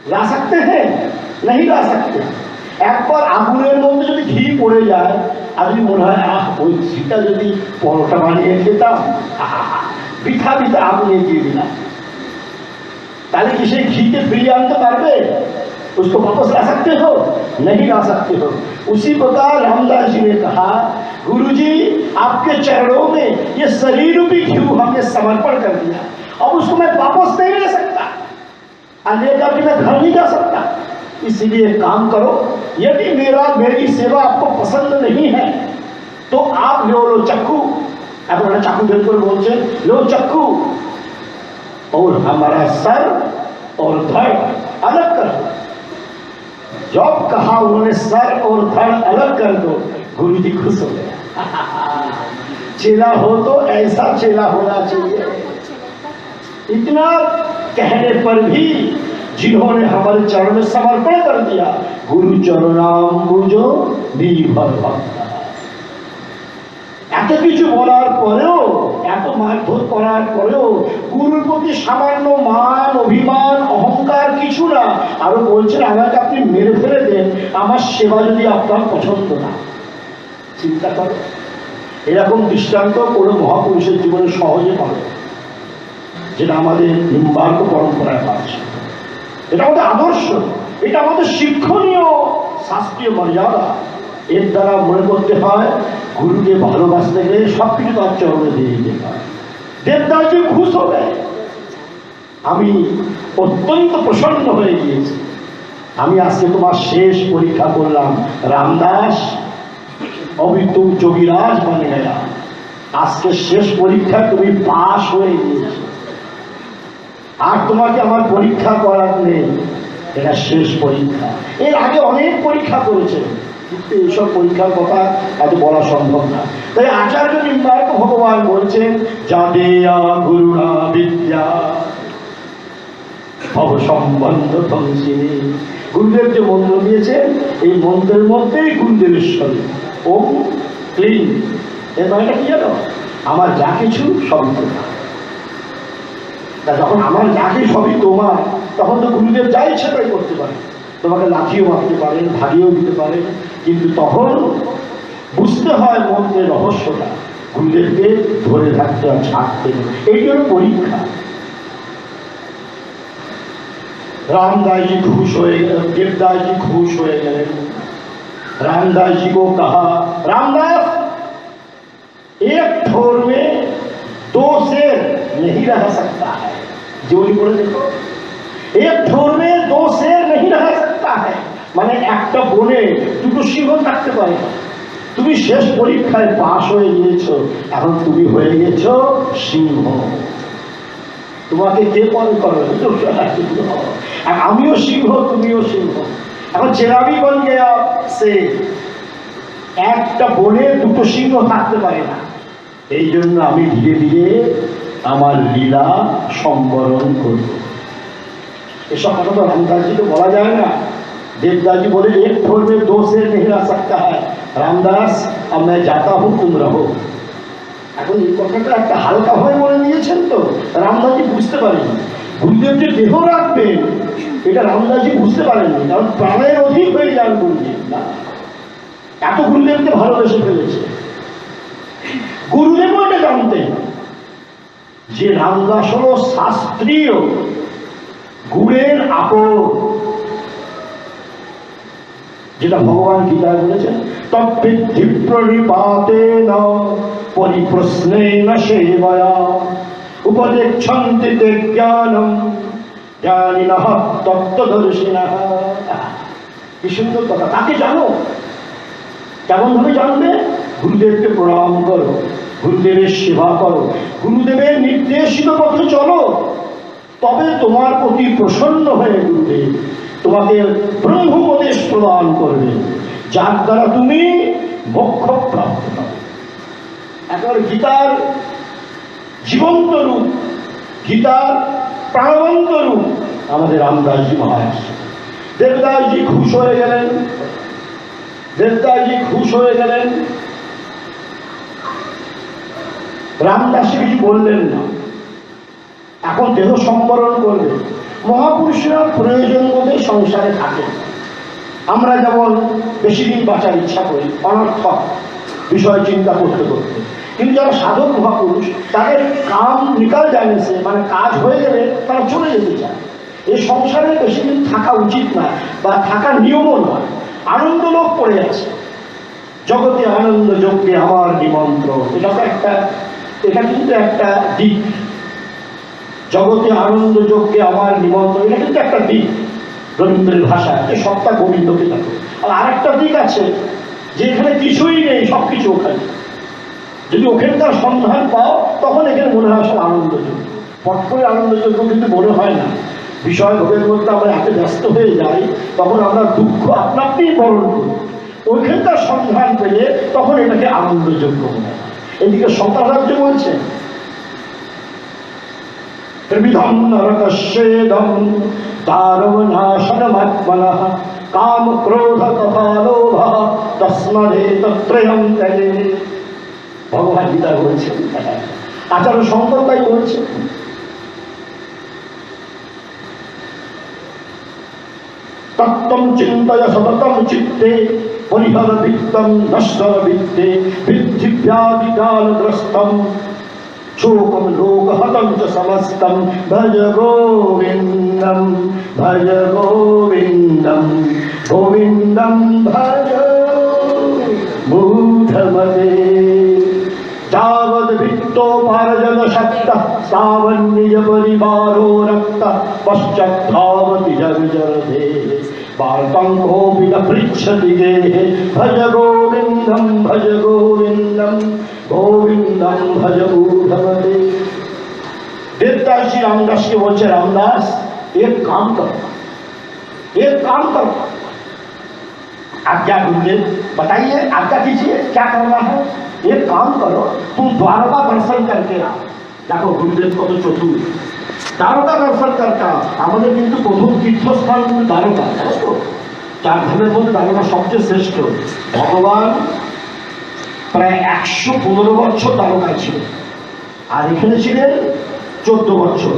ला सकते हैं? नहीं ला सकते। একবার আগুনের মধ্যে যদি ঘি পড়ে যায় আমি মনে হয় ওই ঘিটা যদি পরোটা বানিয়ে খেতাম, পিঠা পিঠা আগুনে দিয়ে দিলাম, তাহলে কি সেই ঘিকে ফিরিয়ে আনতে পারবে? उसको वापस ला सकते हो? नहीं ला सकते हो। उसी प्रकार रामदास जी ने कहा गुरुजी आपके चरणों में ये शरीर रूपी घी हमने समर्पण कर दिया, अब उसको मैं वापस नहीं ले सकता, लेकर के मैं घर नहीं जा सकता, इसलिए एक काम करो, यदि मेरी सेवा आपको पसंद नहीं है तो आप लो चक्कू, अपना चाकू बिल्कुल बोलते लो चक्कू और हमारा सर और धड़ अलग कर दो। जब कहा उन्होंने सर और धड़ अलग कर दो, गुरु जी खुश हो गया। चेला हो तो ऐसा चेला होना चाहिए। इतना कहने पर भी जिन्होंने हमारे चरण में समर्पण कर दिया, गुरु चरणाम्बुजो নির্ভর ভক্ত। এত কিছু বলার পরেও, এত মারধর করার পরেও গুরুর প্রতি সামান্য মান অভিমান অহংকার কিছু না, আরো বলছেন আমাকে আপনি মেরে ফেলে দেন, আমার সেবা যদি আপনার পছন্দ না। চিন্তা করো, এরকম দৃষ্টান্ত কোনো মহাপুরুষের জীবনে সহজে পাবে, যেটা আমাদের নিম্বার্ক পরম্পরায় পাচ্ছে। এটা আমাদের আদর্শ, এটা আমাদের শিক্ষণীয় শাস্ত্রীয় মর্যাদা। এর দ্বারা মনে করতে হয় গুরুকে ভালোবাসতে গেলে সবকিছু তার চরণে দিয়ে দিতে হয়। দেবদাসজি খুশ হবে। আমি অত্যন্ত প্রসন্ন হয়ে গিয়েছি। আমি আজকে তোমার শেষ পরীক্ষা করলাম রামদাস, अभी तुम যোগীরাজ बन गया। আজকে শেষ পরীক্ষা তুমি পাশ হয়ে গিয়েছো, আর তোমাকে আমার পরীক্ষা করার নেই, এটা শেষ পরীক্ষা। এর আগে অনেক পরীক্ষা করেছে, কিন্তু এইসব পরীক্ষার কথা এত বলা সম্ভব না। তাই আচার্য নিম্বার্ক ভগবান বলছেন, যাদেয়া গুরুণা বিদ্যা ভব সম্বন্ধ ধ্বংসিনী। গুরুদেব যে মন্ত্র দিয়েছেন, এই মন্ত্রের মধ্যেই গুরুদেবেশ্বর ওম ক্লিন। এর মানেটা কি জানো? আমার যা কিছু সবই তোমার। তা যখন আমার যা কিছু সবই তোমার, তখন তো গুরুদেব যা ইচ্ছে তাই করতে পারে। তোমাকে লাঠিও মারতে পারেন, ভাগিয়েও দিতে পারেন, কিন্তু তখন বুঝতে হয় মন্ত্রের রহস্যটা। গুরুদেবকে ধরে থাকতে আর ছাড়তে হবে, এই জন্য পরীক্ষা। रामदास जी खुश हुए, देवदास जी खुश हुए गए। रामदास जी को कहा, रामदास एक ठोर में दो शेर नहीं रह सकता है। जोड़ी बोले देखो, एक ठोर में दो शेर नहीं रह सकता है, মানে একটা বনে দুটো সিংহ থাকতে পারে না। তুমি শেষ পরীক্ষায় পাশ হয়ে গিয়েছো, এখন তুমি হয়ে গেছো সিংহ। তোমাকে কে পরে করবে? আমিও সিংহ, তুমিও সিংহ। এখন চেরাবি বন গেয়া সে, একটা বনে দুটো সিংহ থাকতে পারে না। এই জন্য আমি ধীরে ধীরে আমার লীলা সম্বরণ করব। এসব কথা তো রামদাসজিকে বলা যায় না। देवदास जी बोले, एक ठोर में दो शेर नहीं रह सकता है, रामदास अब मैं जाता हूँ, तुम रहो। এখন এই কথাটা একটা হালকা হয়ে বলে দিয়েছেন তো, রামদাসজি বুঝতে পারেনি। গুরুদেব যে দেহ রাখবেন এটা রামদাসজি বুঝতে পারেননি, কারণ প্রাণের অধিক হয়ে যান গুরুদেব না, এত গুরুদেবকে ভালোবেসে ফেলেছে। গুরুদেব এটা জানতেন যে রামদাস হল শাস্ত্রীয় গুণের আপন, যেটা ভগবান গীতায় বলেছেন, তদ্বিদ্ধি প্রণিপাতেন পরিপ্রশ্নেন সেবয়া উপদেক্ষন্তি তে জ্ঞানম জ্ঞানিনঃ তত্ত্বদর্শিনঃ। কি সুন্দর কথা! তাকে জানো। কেমন ভাবে জানবে? গুরুদেবকে প্রণাম করো, গুরুদেবের সেবা করো, গুরুদেবের নির্দেশিত পথে চলো, তবে তোমার প্রতি প্রসন্ন হয়ে গুরুদেব তোমাকে ব্রহ্মোপদেশ প্রদান করবে, যার দ্বারা তুমি মোক্ষ প্রাপ্ত হবে। এখন গীতার জীবন্ত রূপ, গীতার প্রাণবন্ত রূপ আমাদের রামদাসজি মহারাজ। দেবদাসজি খুশ হয়ে গেলেন, দেবদাসজি খুশ হয়ে গেলেন। রামদাসজি কিছু বললেন না, এখন দেহ সম্বরণ করবে। মহাপুরুষরা প্রয়োজন বোধে সংসারে থাকে। আমরা যেমন বেশি দিন বাঁচার ইচ্ছা করি অনর্থক বিষয় চিন্তা করতে করতে, কিন্তু যারা সাধক মহাপুরুষ তাদের কাম নিকাল জানেছে, মানে কাজ হয়ে গেলে তারা চলে যেতে চায়। এই সংসারে বেশি দিন থাকা উচিত না, বা থাকার নিয়মও নয়। আনন্দ লোক পড়ে আছে, জগতে আনন্দ যজ্ঞে আমার নিমন্ত্রণ, এটা কিন্তু একটা দিক। জগতে আনন্দ যজ্ঞে আমার নিমন্ত্রণ, এটা কিন্তু একটা দিক রবীন্দ্রের ভাষা, যে সত্তা গোবিন্দকে দেখো। আর আরেকটা দিক আছে যে এখানে কিছুই নেই, সবকিছু ওখানে। যদি ওখানকার সন্ধান পাও তখন এখানে মনে হয় সব আনন্দযোগ্য। পট করে আনন্দযোগ্য কিন্তু মনে হয় না। বিষয় ভোগের মধ্যে আমরা এত ব্যস্ত হয়ে যাই, তখন আমরা দুঃখ আপনা আপনিই বরণ করি। ওইখানকার সন্ধান পেলে তখন এটাকে আনন্দযোগ্য মনে হয়। এদিকে শঙ্করাচার্য বলছেন, ত্রিবিধম নরকস্যেদম দারুণাশনমাত্মনঃ কাম ক্রোধ তথা লোভ তস্মাদেতত্রয়ং ত্যজেৎ। ভগবান গীতা বলছেন, আচার্য শঙ্কর তাই বলছেন। তত্ত্বম চিন্তয় সততম চিত্তে পরিহর বিত্তম নশ্বর বিত্তে বৃদ্ধি ব্যাধি কালগ্রস্তম শোকম লোকহতম চ সমস্তম ভজ গোবিন্দম ভজ গোবিন্দম गोविंदम भज मूढ़मते जावद भित्तो पारजन शक्त सावन निज परिवारो रक्त पश्चात्धावति जर्जर दे वार्तं कोऽपि न पृच्छति गेहे भज गोविंदम गोविंदम भज मूढ़मते। देवदास जी रामदास के बोलते रामदास एक काम करो, आज्ञा दीजिए, बताइए आज्ञा कीजिए क्या करना है। एक काम करो, तुम द्वारका दर्शन करके आओ। देखो गुरुदेव को तो चतुर, দ্বারকা দর্শন করতে আমাদের কিন্তু প্রথম তীর্থস্থান কিন্তু দ্বারকা, জানো তো? চার ধামের মধ্যে দ্বারকা সবচেয়ে শ্রেষ্ঠ। ভগবান প্রায় 115 বছর দ্বারকায় ছিলেন, আর এখানে ছিলেন 14 বছর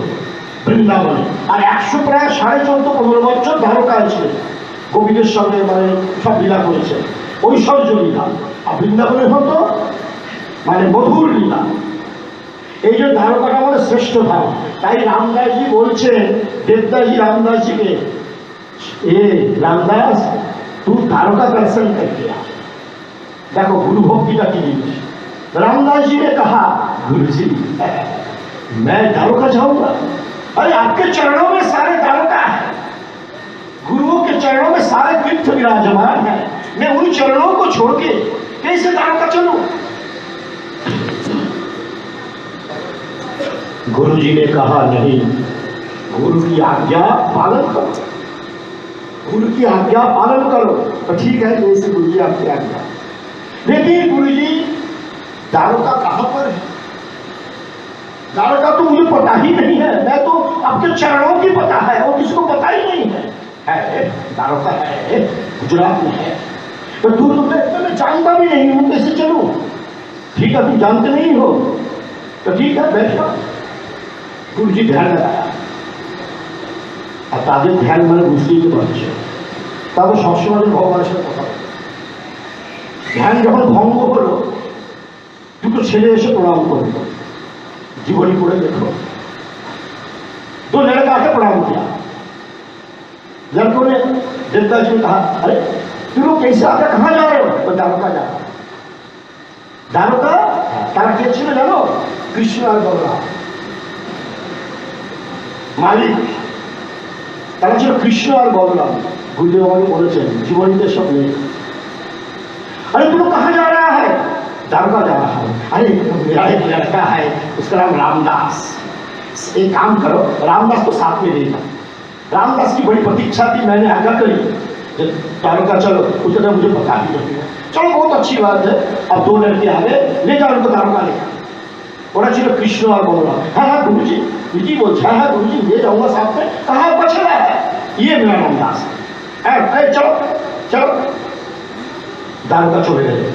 বৃন্দাবনে, আর প্রায় 14.5-15 বছর দ্বারকায় ছিলেন। গোপীদের সঙ্গে মানে সব লীলা করেছেন, ঐশ্বর্য লীলা। আর বৃন্দাবনে হতো মানে মধুর লীলা। এই যে দ্বারকাটা আমাদের শ্রেষ্ঠ ধাম। তাই রামদাসজি বলছেন দেবদাসজি रामदासजी ए रामदास तू द्वारका दर्शन करके आ। देखो गुरु भक्ति का चीज। रामदास जी ने कहा गुरु जी मैं द्वारका जाऊंगा? अरे आपके चरणों में सारे द्वारका है, गुरुओं के चरणों में सारे तीर्थ विराजमान है, मैं उन चरणों को छोड़ के कैसे द्वारका चलूं? गुरु जी ने कहा नहीं, गुरु की आज्ञा पालन करो, गुरु की आज्ञा पालन करो। तो ठीक है जैसे गुरु जी आपकी आज्ञा। लेकिन गुरु जी द्वारका कहाँ पर है? द्वारका तो मुझे पता ही नहीं है, मैं तो आपके चरणों की पता है और किसको पता ही नहीं है। द्वारका है गुजरात में है, तो दूर तो मैं जानता भी नहीं हूँ, कैसे चलूं? ठीक है तुम जानते नहीं हो तो ठीक है बैठो। गुरु जी ध्यान लगाया, আর তাদের ধ্যান মানে বুঝতেই তো পারছে, তাদের সবসময় ভগবানের সাথে কথা বলে। ধ্যান যখন ভঙ্গ হলো, দুটো ছেলে এসে প্রণাম করলো। জীবনী পড়ে দেখো, दो लड़का आके प्रणाम किया। लड़कों ने देवदास जी ने कहा अरे तुम लोग कैसे आकर कहाँ जा रहे हो? तो द्वारका जा रहा। द्वारका तारा কে ছিল জানো? কৃষ্ণ আর বলরাম মালিক, তারা ছিল কৃষ্ণ আর বলরাম। गुरुदेव আমাকে বলেছেন জীবনীতে সব নেই। अरे तुम लोग कहाँ जा रहा है? द्वारका जा रहा है। अरे मेरा एक लड़का है उसका नाम रामदास, एक काम करो रामदास को साथ में ले जाओ। रामदास की बड़ी प्रतीक्षा थी, मैंने आज्ञा करी द्वारका चलो, उसने तो मुझे पता ही नहीं। चलो बहुत अच्छी बात है, अब दो लड़के आ गए, ले जाओ उनको द्वारका ले जाओ। ওরা ছিল কৃষ্ণ আর বলরাম। हाँ हाँ गुरुजी, गुरुजी बोल हाँ हाँ गुरुजी ले जाऊंगा साथ में। कहाँ आपका चला है? ये मेरा रामदास है। चलो चलो দ্বারকা চলে গেলে।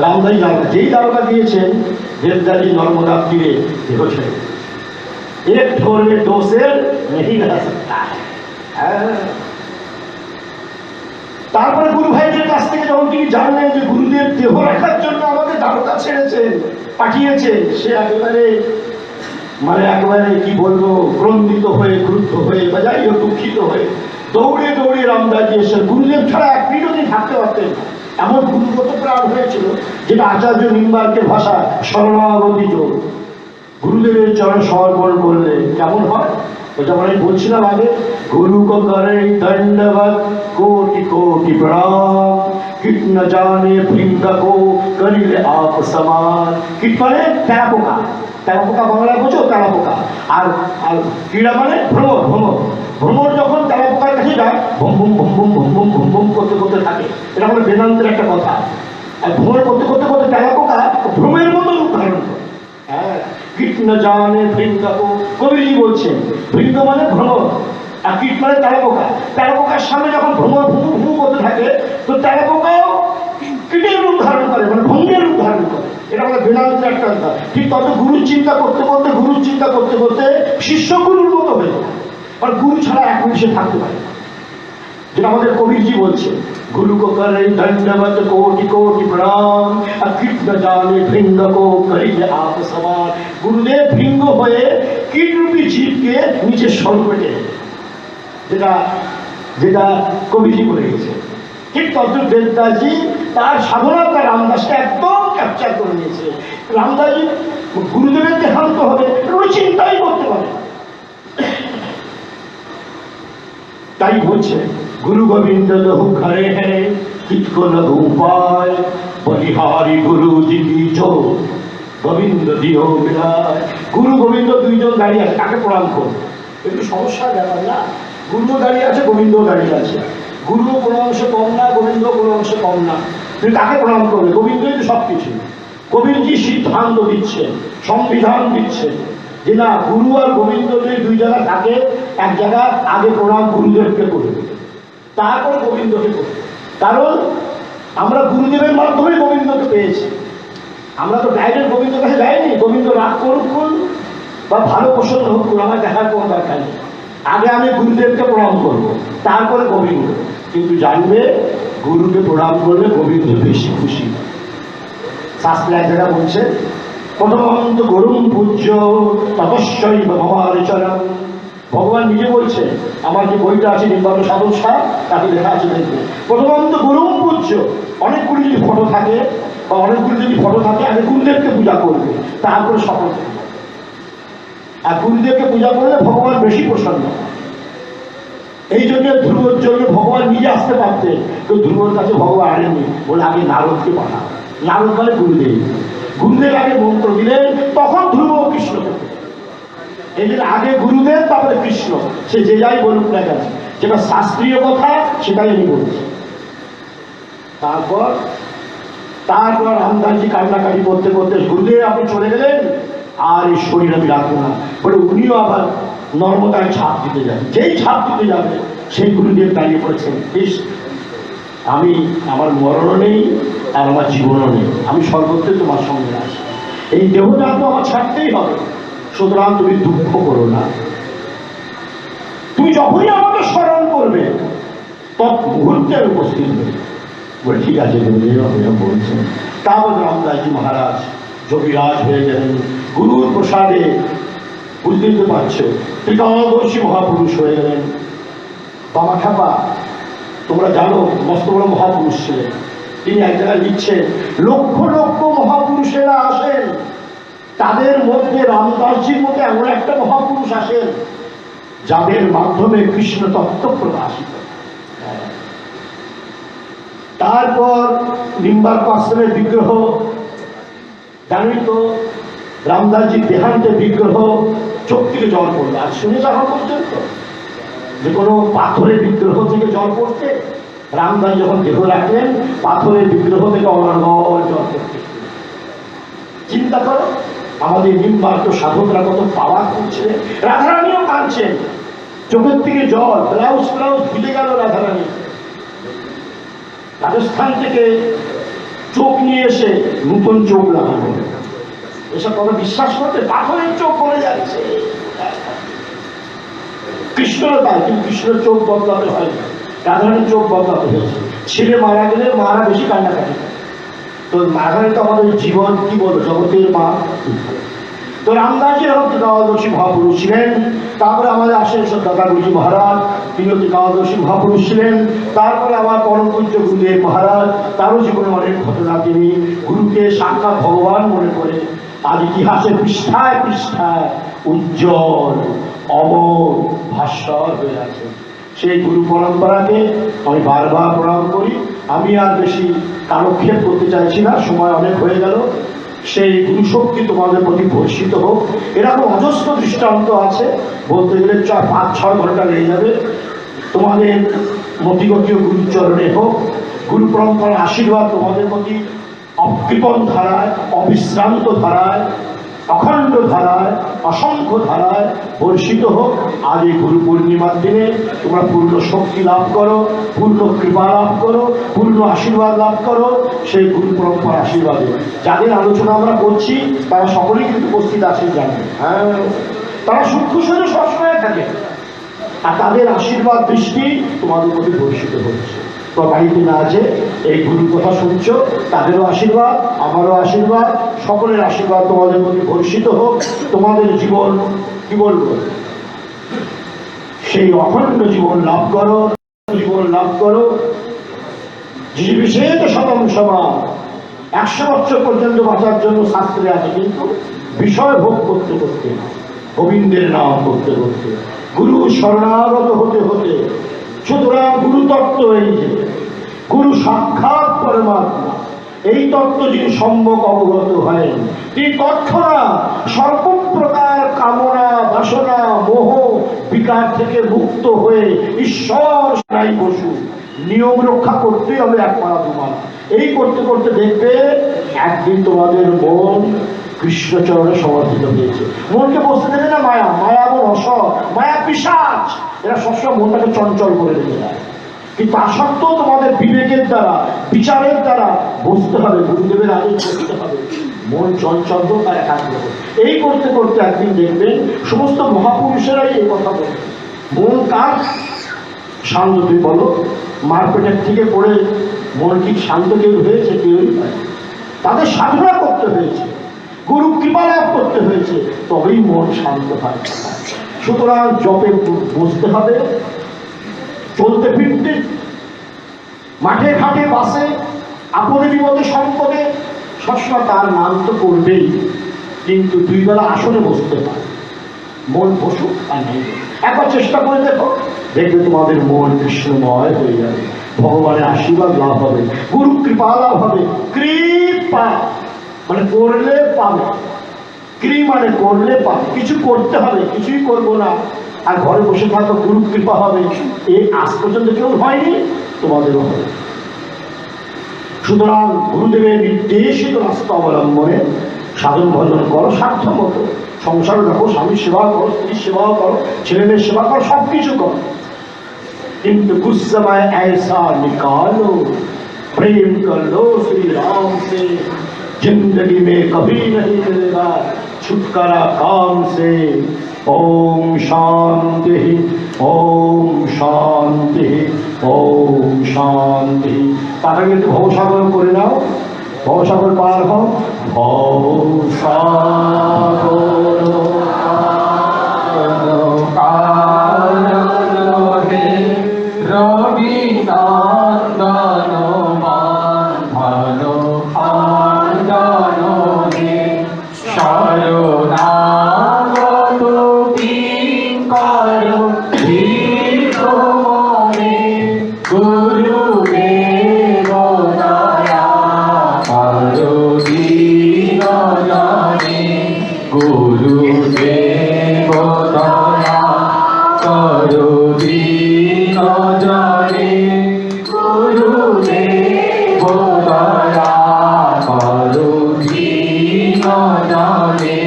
রামদাস দ্বারকা যেই দ্বারকা দিয়েছেন দেবদাসজি নর্মদা তীরে দেহ ছেড়ে। एक ठोर में दो शेर नहीं रह सकता है। তারপরে গুরু ভাইদের কাছ থেকে যখন তিনি জানলেন যে গুরুদেব দেহ রাখার জন্য আমাদের দ্বারকা ছেড়েছেন, পাঠিয়েছেন, সে একেবারে কি বলবো ক্রন্দিত হয়ে ক্রুদ্ধ হয়ে বা যাই হোক দুঃখিত হয়ে দৌড়ে দৌড়ে রামদাসজি এসে গুরুদেব ছাড়া এক মিনিটও থাকতে পারতেন না। এমন গুরুগত প্রাণ হয়েছিল যেটা আচার্য নিম্বার্কের ভাষা শরণাগতি যোগ। গুরুদেবের চরণ সমর্পণ করলে কেমন হয় ওটা মানে বলছিলাম আগে। गुरु को करे दंडवत कोटि कोटि प्रणाम, किट न जाने भृंग को करिले आप समान। किट माने तेरापोका, तेरापोका বাংলায় বোঝো তেরাপোকা। আর আর ক্রীড়া মানে ভ্রমর, ভ্রমর যখন তেরাপোকার কাছে যায় ভুম ভুম ভুম ভুম ভুম ভুম ভুম ভুম করতে করতে থাকে। এটা আমাদের বেদান্তের একটা কথা। আর ভ্রমর করতে করতে করতে তেরাপোকা ভ্রমের মতো রূপ ধারণ করে। কিট न जाने भृंग को, কবিজি বলছেন ভৃঙ্গ মানে ভ্রমর আর কীট মানে তেলাপোকা। তেলাপোকার সামনে যখন ভ্রমর ভূ ভূ করতে থাকে তো তেলাপোকাও কীটের রূপ ধারণ করে, মানে ভঙ্গের রূপ ধারণ করে। এটা আমাদের বেদান্তের একটা কথা। ঠিক তত গুরুর চিন্তা করতে করতে শিষ্য গুরুর মতো হয়ে যায়। আর গুরু ছাড়া এক মিনিটে থাকতে পারে, যেটা আমাদের কবিরজি বলছে गुरु को करे दंडवत कोटि कोटि प्रणाम, किट न जाने भृंग को करिले आप समान। गुरुदेव भृंग হয়ে কীট রূপী জীবকে নিচে সলপেটে, যেটা কবিজি বলে গেছে। ঠিক তদ্রুপ বেদদাসজি তার সাধনাটা রামদাসকে একদম ক্যাপচার করে নিয়েছে। রামদাসজি গুরুদেবের দেহান্ত হবে উনি চিন্তাই করতে পারে। তাই বলছে গুরু গোবিন্দ লহু ঘরে হ্যাঁ কিতকো লঘু উপায় বলিহারি গুরু দিবিজ গোবিন্দ দিও মিলায়। গুরু গোবিন্দ দুইজন দাঁড়িয়ে আছে, কাকে প্রণাম করবে? একটু সমস্যার ব্যাপার না? গুরু দাঁড়িয়ে আছে, গোবিন্দ দাঁড়িয়ে আছে। গুরু কোনো অংশে কম না, গোবিন্দ কোনো অংশে কম না। তুমি কাকে প্রণাম করবে? গোবিন্দই তো সব কিছু। গোবিন্দজি সিদ্ধান্ত দিচ্ছে, সংবিধান দিচ্ছে যে না, গুরু আর গোবিন্দ যদি দুই জায়গা থাকে, এক জায়গা আগে প্রণাম গুরুদেবকে করবে, তারপরে গোবিন্দকে করবে। কারণ আমরা গুরুদেবের মাধ্যমে গোবিন্দকে পেয়েছি। আমরা তো ডাইরেক্ট গোবিন্দের কাছে যাইনি। গোবিন্দ রাগ করুক বা ভালো পছন্দ হোক, আমার দেখার কোনো দরকার নেই। আগে আমি গুরুদেবকে প্রণাম করবো, তারপরে গোবিন্দ। কিন্তু জানবে গুরুকে প্রণাম করলে গোবিন্দ বেশি খুশি। শাস্ত্রে এক জায়গা বলছে প্রথমন্ত গরুম পূজ্য তপস্যই ভগবান চরণ। ভগবান নিজে বলছে, আমার যে বইটা আছে নির্বাণ সাধন সাহ, তাকে লেখা আছে দেখবে প্রথমন্ত গরুম পূজ্য। অনেকগুলি যদি ফটো থাকে বা অনেকগুলি যদি ফটো থাকে, আগে গুরুদেবকে পূজা করবে, তারপরে শপথ। আর গুরুদেবকে পূজা করলে ভগবান বেশি প্রসন্ন। এই জন্য ধ্রুবর জন্য ভগবান নিজে আসতে পারতেন, কেউ ধ্রুবর কাছে ভগবান আনেননি, বলে আগে নারদকে পাঠাও। নারদ মানে গুরুদেব। গুরুদেব আগে মন্ত্র দিলেন, তখন ধ্রুব কৃষ্ণ। এই জন্য আগে গুরুদেব, তারপরে কৃষ্ণ। সে যে যাই বলুক না কেন, যেটা শাস্ত্রীয় কথা সেটাই আমি বলছি। তারপর রামদাসজি কান্নাকাটি করতে করতে, গুরুদেব আপনি চলে গেলেন, আর এই শরীর আমি রাখবো না বলে উনিও আবার নর্মদায় ছাপ দিতে যান। যেই ছাপ দিতে যাবে সেই গুরুদেব দাঁড়িয়ে পড়েছেন, বেশ আমি, আমার মরণও নেই আর আমার জীবনও নেই, আমি সর্বত্র তোমার সঙ্গে আছি। এই দেহটা তো আমার ছাড়তেই হবে, সুতরাং তুমি দুঃখ করো না। তুমি যখনই আমাকে স্মরণ করবে তত মুহূর্তে উপস্থিত হবে। বলে ঠিক আছে গুরুদেব, আপনি বলছেন। তারপর রামদাসজি মহারাজ যোগীরাজ হয়ে গেলেন। গুরুর প্রসাদে বুঝতেই তো পারছো ত্রিকালদর্শী মহাপুরুষ হয়ে গেলেন। বাবা ঠাপা তোমরা জানো মস্ত বড় মহাপুরুষ ছিলেন। তিনি এক জায়গায় লিখছেন, লক্ষ লক্ষ মহাপুরুষেরা আসেন, তাদের মধ্যে রামদাসজির মধ্যে এমন একটা মহাপুরুষ আসেন যাদের মাধ্যমে কৃষ্ণ তত্ত্ব প্রকাশিত। তারপর নিম্বার্ক আশ্রমের বিগ্রহ, জানি তো রামদাসজির দেহান্তের বিগ্রহ, চোখ থেকে জল পড়লো। আর শুনে যাওয়া পর্যন্ত যে কোনো পাথরের বিগ্রহ থেকে জল পড়ছে, রামদাস যখন দেহ রাখলেন পাথরের বিগ্রহ থেকে অনর্গল জল পড়ছে। চিন্তা করো, আমাদের নিম্বার্ক সাধকরা কত পাওয়া করছে। রাধারানীও কাঁদছেন, চোখের থেকে জল, ব্লাউজ ভিজে গেল রাধারানী। রাজস্থান থেকে চোখ নিয়ে এসে নতুন চোখ লাগানো, এসব কথা বিশ্বাস করতে? পাথরের চোখ পড়ে যাচ্ছে। কৃষ্ণের তাই, কিন্তু কৃষ্ণের চোখ বদলাতে হয় না, রাধারানীর চোখ বদলাতে হয়েছে। ছেলে মারা গেলে মারা বেশি কান্নাকাটি করে। তো রাধারানী তো আমাদের জীবন, কি বলবো, জগতের মা। তো রামদাসজি এরকম ত্রিকালদর্শী মহাপুরুষ ছিলেন। তারপরে আমাদের আসেন দাদা গুরুজি মহারাজ, তিনিও ত্রিকালদর্শী মহাপুরুষ ছিলেন। তারপরে আমার পরম পূজ্য গুরুদেব মহারাজ, তারও জীবনে অনেক ঘটনা। তিনি গুরুকে সাক্ষাৎ ভগবান মনে করে আজ ইতিহাসের পৃষ্ঠায় পৃষ্ঠায় উজ্জ্বল অমর ভাস্বর হয়ে আছে। সেই গুরু পরম্পরাকে আমি বারবার প্রণাম করি। আমি আর বেশি কালক্ষেপ করতে চাইছি না, সময় অনেক হয়ে গেল। সেই গুরুশক্তি তোমাদের প্রতি বর্ষিত হোক। এরকম অজস্র দৃষ্টান্ত আছে, বলতে গেলে 5-6 ঘন্টা লেগে যাবে। তোমাদের মতিগতীয় গুরুচরণে হোক, গুরু পরম্পরার আশীর্বাদ তোমাদের প্রতি অকৃপণ ধারায়, অবিশ্রান্ত ধারায়, অখণ্ড ধারায়, অসংখ্য ধারায় বর্ষিত হোক। আজ এই গুরু পূর্ণিমার দিনে তোমরা পূর্ণ শক্তি লাভ করো, পূর্ণ কৃপা লাভ করো, পূর্ণ আশীর্বাদ লাভ করো সেই গুরু পরম্পরার আশীর্বাদে। যাদের আলোচনা আমরা করছি তারা সকলেই কিন্তু উপস্থিত আছেন, জানেন। হ্যাঁ, তারা সূক্ষ্ম শরীরে সবসময় থাকে, আর তাদের আশীর্বাদ দৃষ্টি তোমাদের প্রতি বর্ষিত হচ্ছে। তো বাড়িতে না আছে এই গুরুর কথা শুনছো, তাদেরও আশীর্বাদ, আমারও আশীর্বাদ, সকলের আশীর্বাদ তোমাদের প্রতি বর্ষিত হোক। তোমাদের জীবন, কি বলবো, সেই অখণ্ড জীবন লাভ করো, জীবন লাভ করো। জীবিষেদ শতম সভা, 100 বছর পর্যন্ত বাঁচার জন্য শাস্ত্রে আছে, কিন্তু বিষয় ভোগ করতে করতে, গোবিন্দের নাম করতে করতে, গুরু শরণাগত হতে হতে। সুতরাং গুরু তত্ত্ব এই যে গুরু সাক্ষাৎ পরমাত্মা, এই তত্ত্ব যিনি সম্যক অবগত হয় তিনি তৎক্ষণাৎ সর্বপ্রকার কামনা বাসনা মোহ বিকার থেকে মুক্ত হয়ে ঈশ্বর নাই বসু। নিয়ম রক্ষা করতেই হবে, এক পারা তোমার। এই করতে করতে দেখবে একদিন তোমাদের মন কৃষ্ণচরণে সমর্পিত হয়েছে। মনকে বসতে দেবে না মায়া, মায়া এবং অসৎ, মায়া পিশাচ, এরা সবসময় মনটাকে চঞ্চল করে রেখে দেয়। কিন্তু তা সত্ত্বেও তোমাদের বিবেকের দ্বারা বিচারের দ্বারা বসতে হবে, গুরুদেবের আগে বসতে হবে, মন চঞ্চল হোক আর একাগ্র হোক। এই করতে করতে একদিন দেখবেন সমস্ত মহাপুরুষেরাই এই কথা বলে। মন কার শান্ত? তুই বলো, মারপেটের থেকে পড়ে মন কি শান্ত কেউ হয়েছে? কেউই হয়। তাদের সাধনা করতে হয়েছে, গুরু কৃপা লাভ করতে হয়েছে, তবেই মন শান্ত হয়। সুতরাং জপে বসতে হবে, চলতে ফিরতে, মাঠে ঘাটে বাসে, আপদে বিপদে সম্পদে সবসময় তার নাম তো করবেই, কিন্তু 2 বেলা আসনে বসতে পারে। মন বসুক আর নাই, একবার চেষ্টা করে দেখো, দেখবে তোমাদের মন কৃষ্ণময় হয়ে যাবে, ভগবানের আশীর্বাদ লাভ হবে, গুরু কৃপা লাভ হবে। কৃপা মানে করলে পাবে, কৃ মানে করলে পাবে। কিছু করতে হবে, কিছুই করবো না আর ঘরে বসে থাকো, গুরু কৃপা হবে, এই আজ পর্যন্ত কেউ হয়নি, তোমাদেরও হবে। সুতরাং গুরুদেবের নির্দেশিত রাস্তা অবলম্বনে সাধন ভজন করো, সাধ্য মতো সংসার রাখো, স্বামীর সেবা করো, স্ত্রীর সেবা করো, ছেলেমেয়ের সেবা করো, সব কিছু করো, কিন্তু कुछ समय ऐसा निकालो, प्रेम कर लो श्री राम से, जिंदगी में कभी नहीं मिलेगा छुटकारा काम से। ओम शांति, ओम शांति, ओम शांति। তারা কিন্তু ভবসাগর করে নাও, ভবসাগর পার হও, ভবসাগর রবি নন্দন মাধন খণ্ডন হে শরণাগত কিঙ্কর ভীত মনে গুরুদেব দয়া করো দীন জনে, গুরুদেব দয়া করো দীন জনে, গুরুদেব দয়া করো দীন জনে।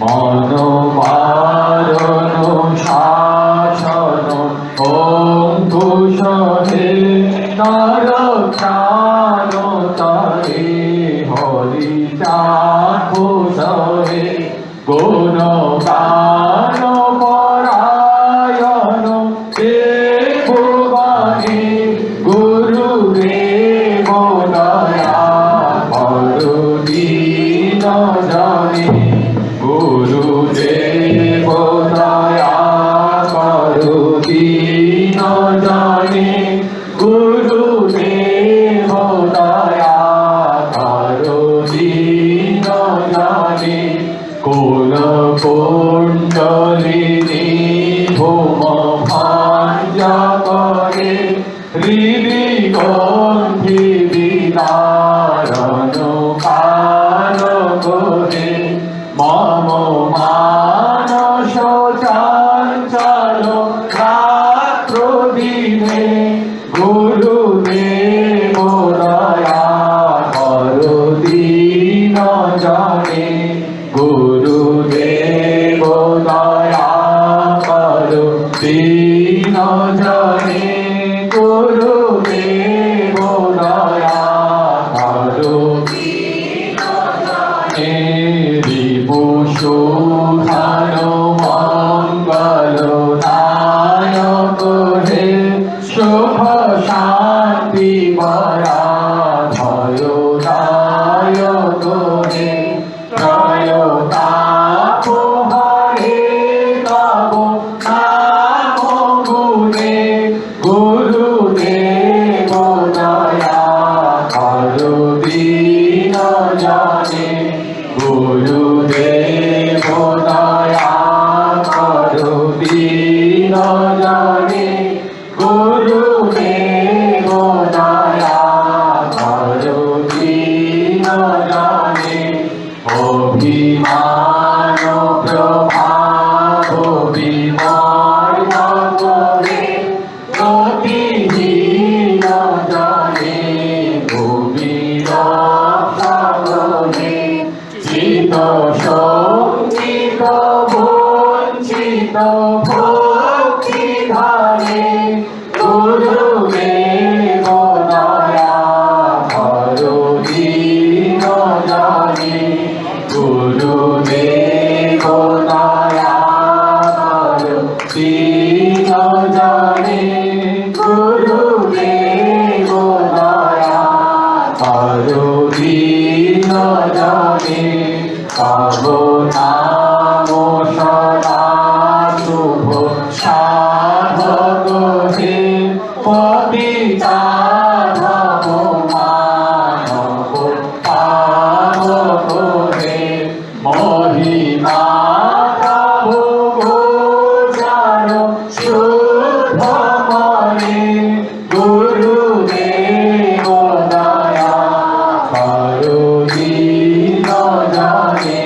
মন মারণ শাসন অঙ্কুশ হে নরপ্রাণ তরে, হরি চাক্ষুষ হে গুণগান পরায়ণ হে ভুবনে, গুরুদেব দয়া করো দীন জনে, গুরুদেব দয়া করো দীন জনে, গুরুদেব দয়া করো দীন জনে। কুল কুণ্ডলিনী ভূম ভাঞ্জা করে, হৃদি গন্ধি বিদারণ কাল করে, মম মানস চঞ্চল রাত্র দিনে, গুরুদেব দয়া করো দীন জনে, গুরুদেব দয়া করো দীন জনে, গুরুদেব দয়া করো দীন জনে। রিপুসুধন মঙ্গল নায়ক হে শুভ শান্তি বরা ভয় দায়ক হে, ত্রয়তাপ হরে তব নাম গুণে অর্পিত ভক্তি ধরে গুরুদেব দয়া করো দীন জনে গুরুদেব দয়া করো দীন জনে গুরুদেব দয়া করো দীন জনে পাব নাম সদা শুভ সাধক হে পতিতা ভব মানব পাবক হে মহিমা তব গোচর শুদ্ধ মনে গুরুদেব দয়া করো দীন জনে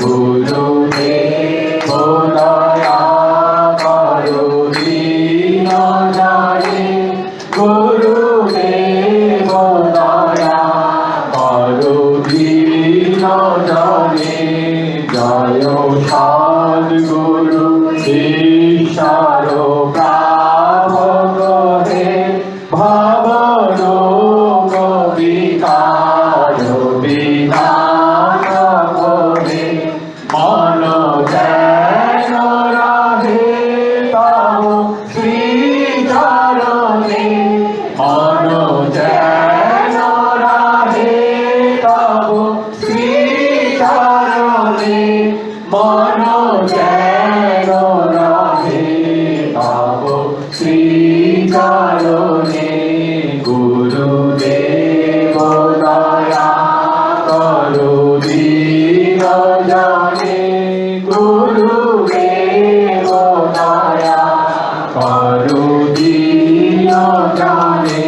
গুরুদেব দয়া করো দীন জনে গুরুদেব দয়া করো দীন জনে জয় সদ্গুরু ঈশ্বর প্রাপক হে ভব রোগ বিকার বিনাশক হে মন যেন রহে তব শ্রীচরণে মন যেন রহে তব শ্রীচরণে মন যেন রহে তব শ্রীচরণে গুরুদেব দয়া করো দীন জনে গুরুদেব দয়া করো দীন জনে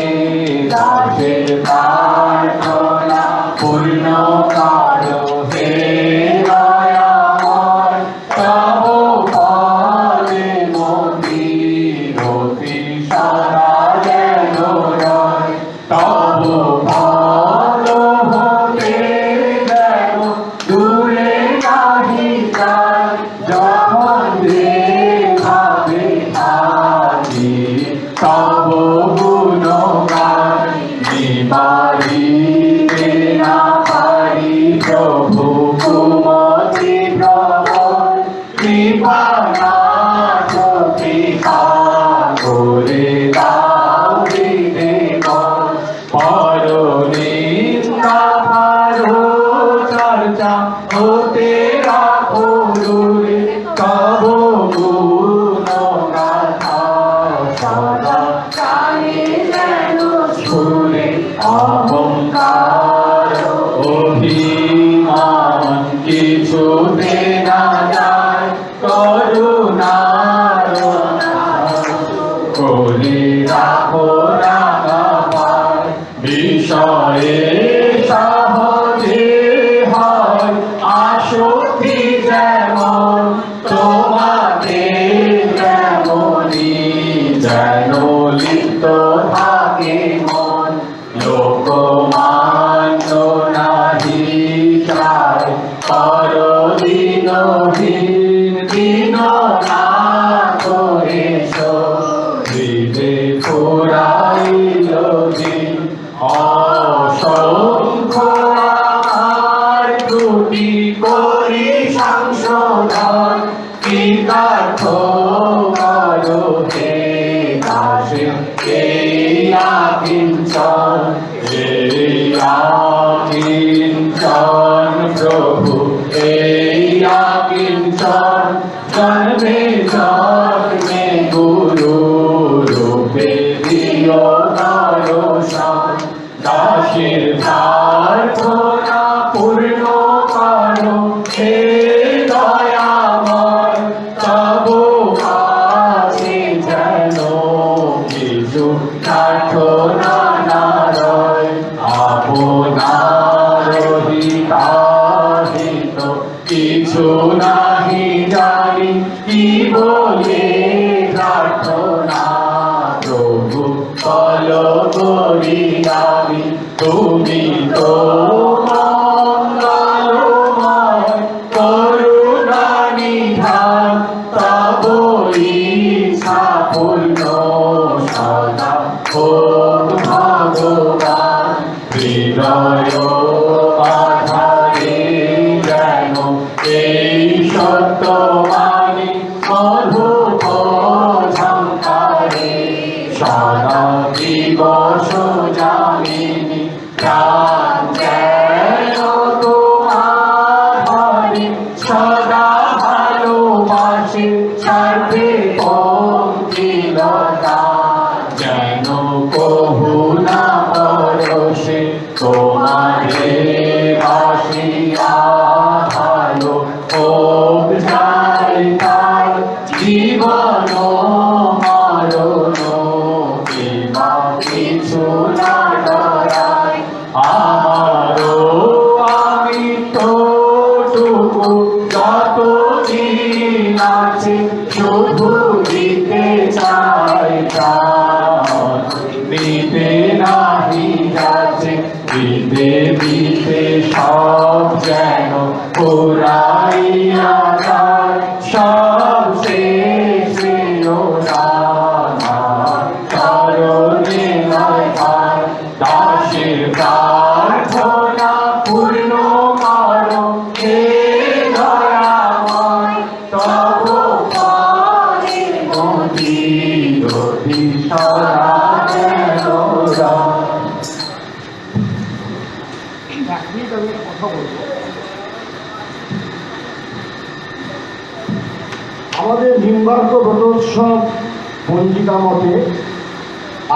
দাসের প্রার্থনা পূর্ণ করো হে দয়াময় তব পদে মতি রতি সদা যেন রয় তব পদ হতে যেন দূরে নাহি যায় যখন দেখাবে আজি তব গুণগান নিবারিতে না পারি প্রভু কুমতি প্রবল কৃপানাথ কৃপা করে দাও বিদেব পরনিন্দা পারো চর্চা হতে রাখো দূরে তব গুণ গাথা সদা কানে যেন সুরে অহংকার অভিমান কিছুতে না যায় করুণার করে রাখো রাগাপায় বিষয়ে সহজে হয় আসক্তি যেমন তোমাকে তেমনি যেন লিপ্ত থাকে মন লোকমান্য নাহি চায় পর দিনহীন দীননাথ এসো হৃদে ফুরাইল দিন অসংখ্য আমার ত্রুটি করি সংশোধন কৃতার্থ করো হে দাসে এই আকিঞ্চন এই আকিঞ্চন প্রভু এই আকিঞ্চন জন্মে জন্মে গুরু রূপে দিও দর্শন দাসের প্রার্থনা পূর্ণ করো হে দয়াময় তব কাছে যেন কিছু প্রার্থনা না রয় আপনার হিতাহিত কিছু নাহি জানি কি বলে প্রার্থনা প্রভু বল করি আমি তুমি তো মঙ্গলময় করুণা নিধান তব পথে ছাড়বে পঙ্কিলতা, যেন কহু না পরশে তোমারে আসিয়া ভালো হোক যায় তার জীবন মরণ কিংবা কিছু না ডরাই। আমারও আমি তোটুকু যত দিন আছে শুধু দিতে চাই প্রাণ, দিতে নাহি যাচ্ছে দিতে দিতে সব যেন পুরাইয়া যায়, সব শেষে চরণে নয় ভাই। দাসের প্রার্থনা পূর্ণ করো হে দয়াময়, তব পরে নদী নদী সরা যেন রয়। আমাদের নিম্বার্ক ব্রতোৎসব পঞ্জিকা মতে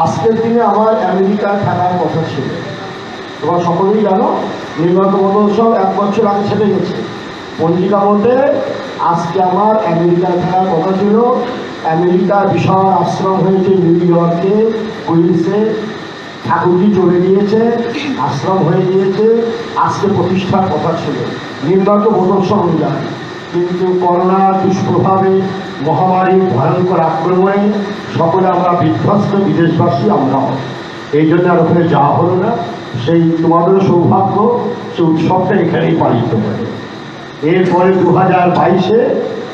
আজকের দিনে আমার আমেরিকায় থাকার কথা ছিল। তোমরা সকলেই জানো নিম্বার্ক ব্রতোৎসব 1 বছর আগে ছেড়ে গেছে। পঞ্জিকা মতে আজকে আমার আমেরিকায় থাকার কথা ছিল। আমেরিকা বিশাল আশ্রম হয়েছে নিউ ইয়র্কে, কুইন্সে, ঠাকুরজি চলে গিয়েছে, আশ্রম হয়ে গিয়েছে। আজকে প্রতিষ্ঠার কথা ছিল নিম্বার্ক ব্রতোৎসব অনুযায়ী, কিন্তু করোনার দুষ্প্রভাবে, মহামারীর ভয়ঙ্কর আক্রমণে সকলে আমরা বিধ্বস্ত, বিদেশবাসী আমরাও। এই জন্য আর ওখানে যাওয়া হলো না। সেই তোমাদেরও সৌভাগ্য সে উৎসবটা এখানেই পালিত হবে। এরপরে 2022-এ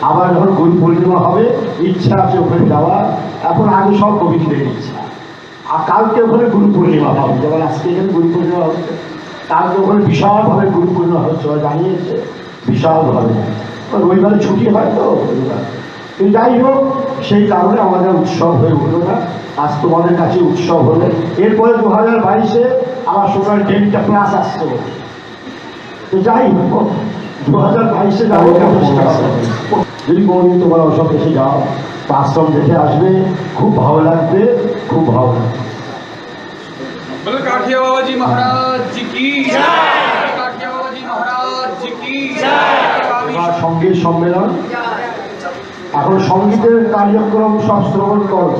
আবার যখন গুরু পূর্ণিমা হবে, ইচ্ছা আছে ওখানে যাওয়ার। এখন আগে সব গোবিন্দের ইচ্ছা। আর কালকে ওখানে গুরু পূর্ণিমা হবে, যেমন আজকে এখানে গুরু পূর্ণিমা হচ্ছে, কালকে ওখানে বিশালভাবে গুরু পূর্ণিমা হচ্ছে, ওরা জানিয়েছে বিশালভাবে। রবিবারে ছুটি হয় তো রবিবার, কিন্তু যাই হোক সেই কারণে আমাদের উৎসব হয়ে উঠলো না। আজ তোমাদের কাছে উৎসব হলো। এরপরে 2022-এ আবার সোনার ডেটটা ক্লাস আসতো। তো যাই হোক 2022-এ যাবো। যদি কোনোদিন তোমরা ওসব দেশে যাও, আশ্রম দেখে আসবে, খুব ভালো লাগবে, খুব ভালো লাগবে। बोलो काठिया बाबा जी महाराज जी की जय। काठिया बाबा जी महाराज जी की जय। এবার সঙ্গীত সম্মেলন, এখন সঙ্গীতের কার্যক্রম সব শ্রবণ করো।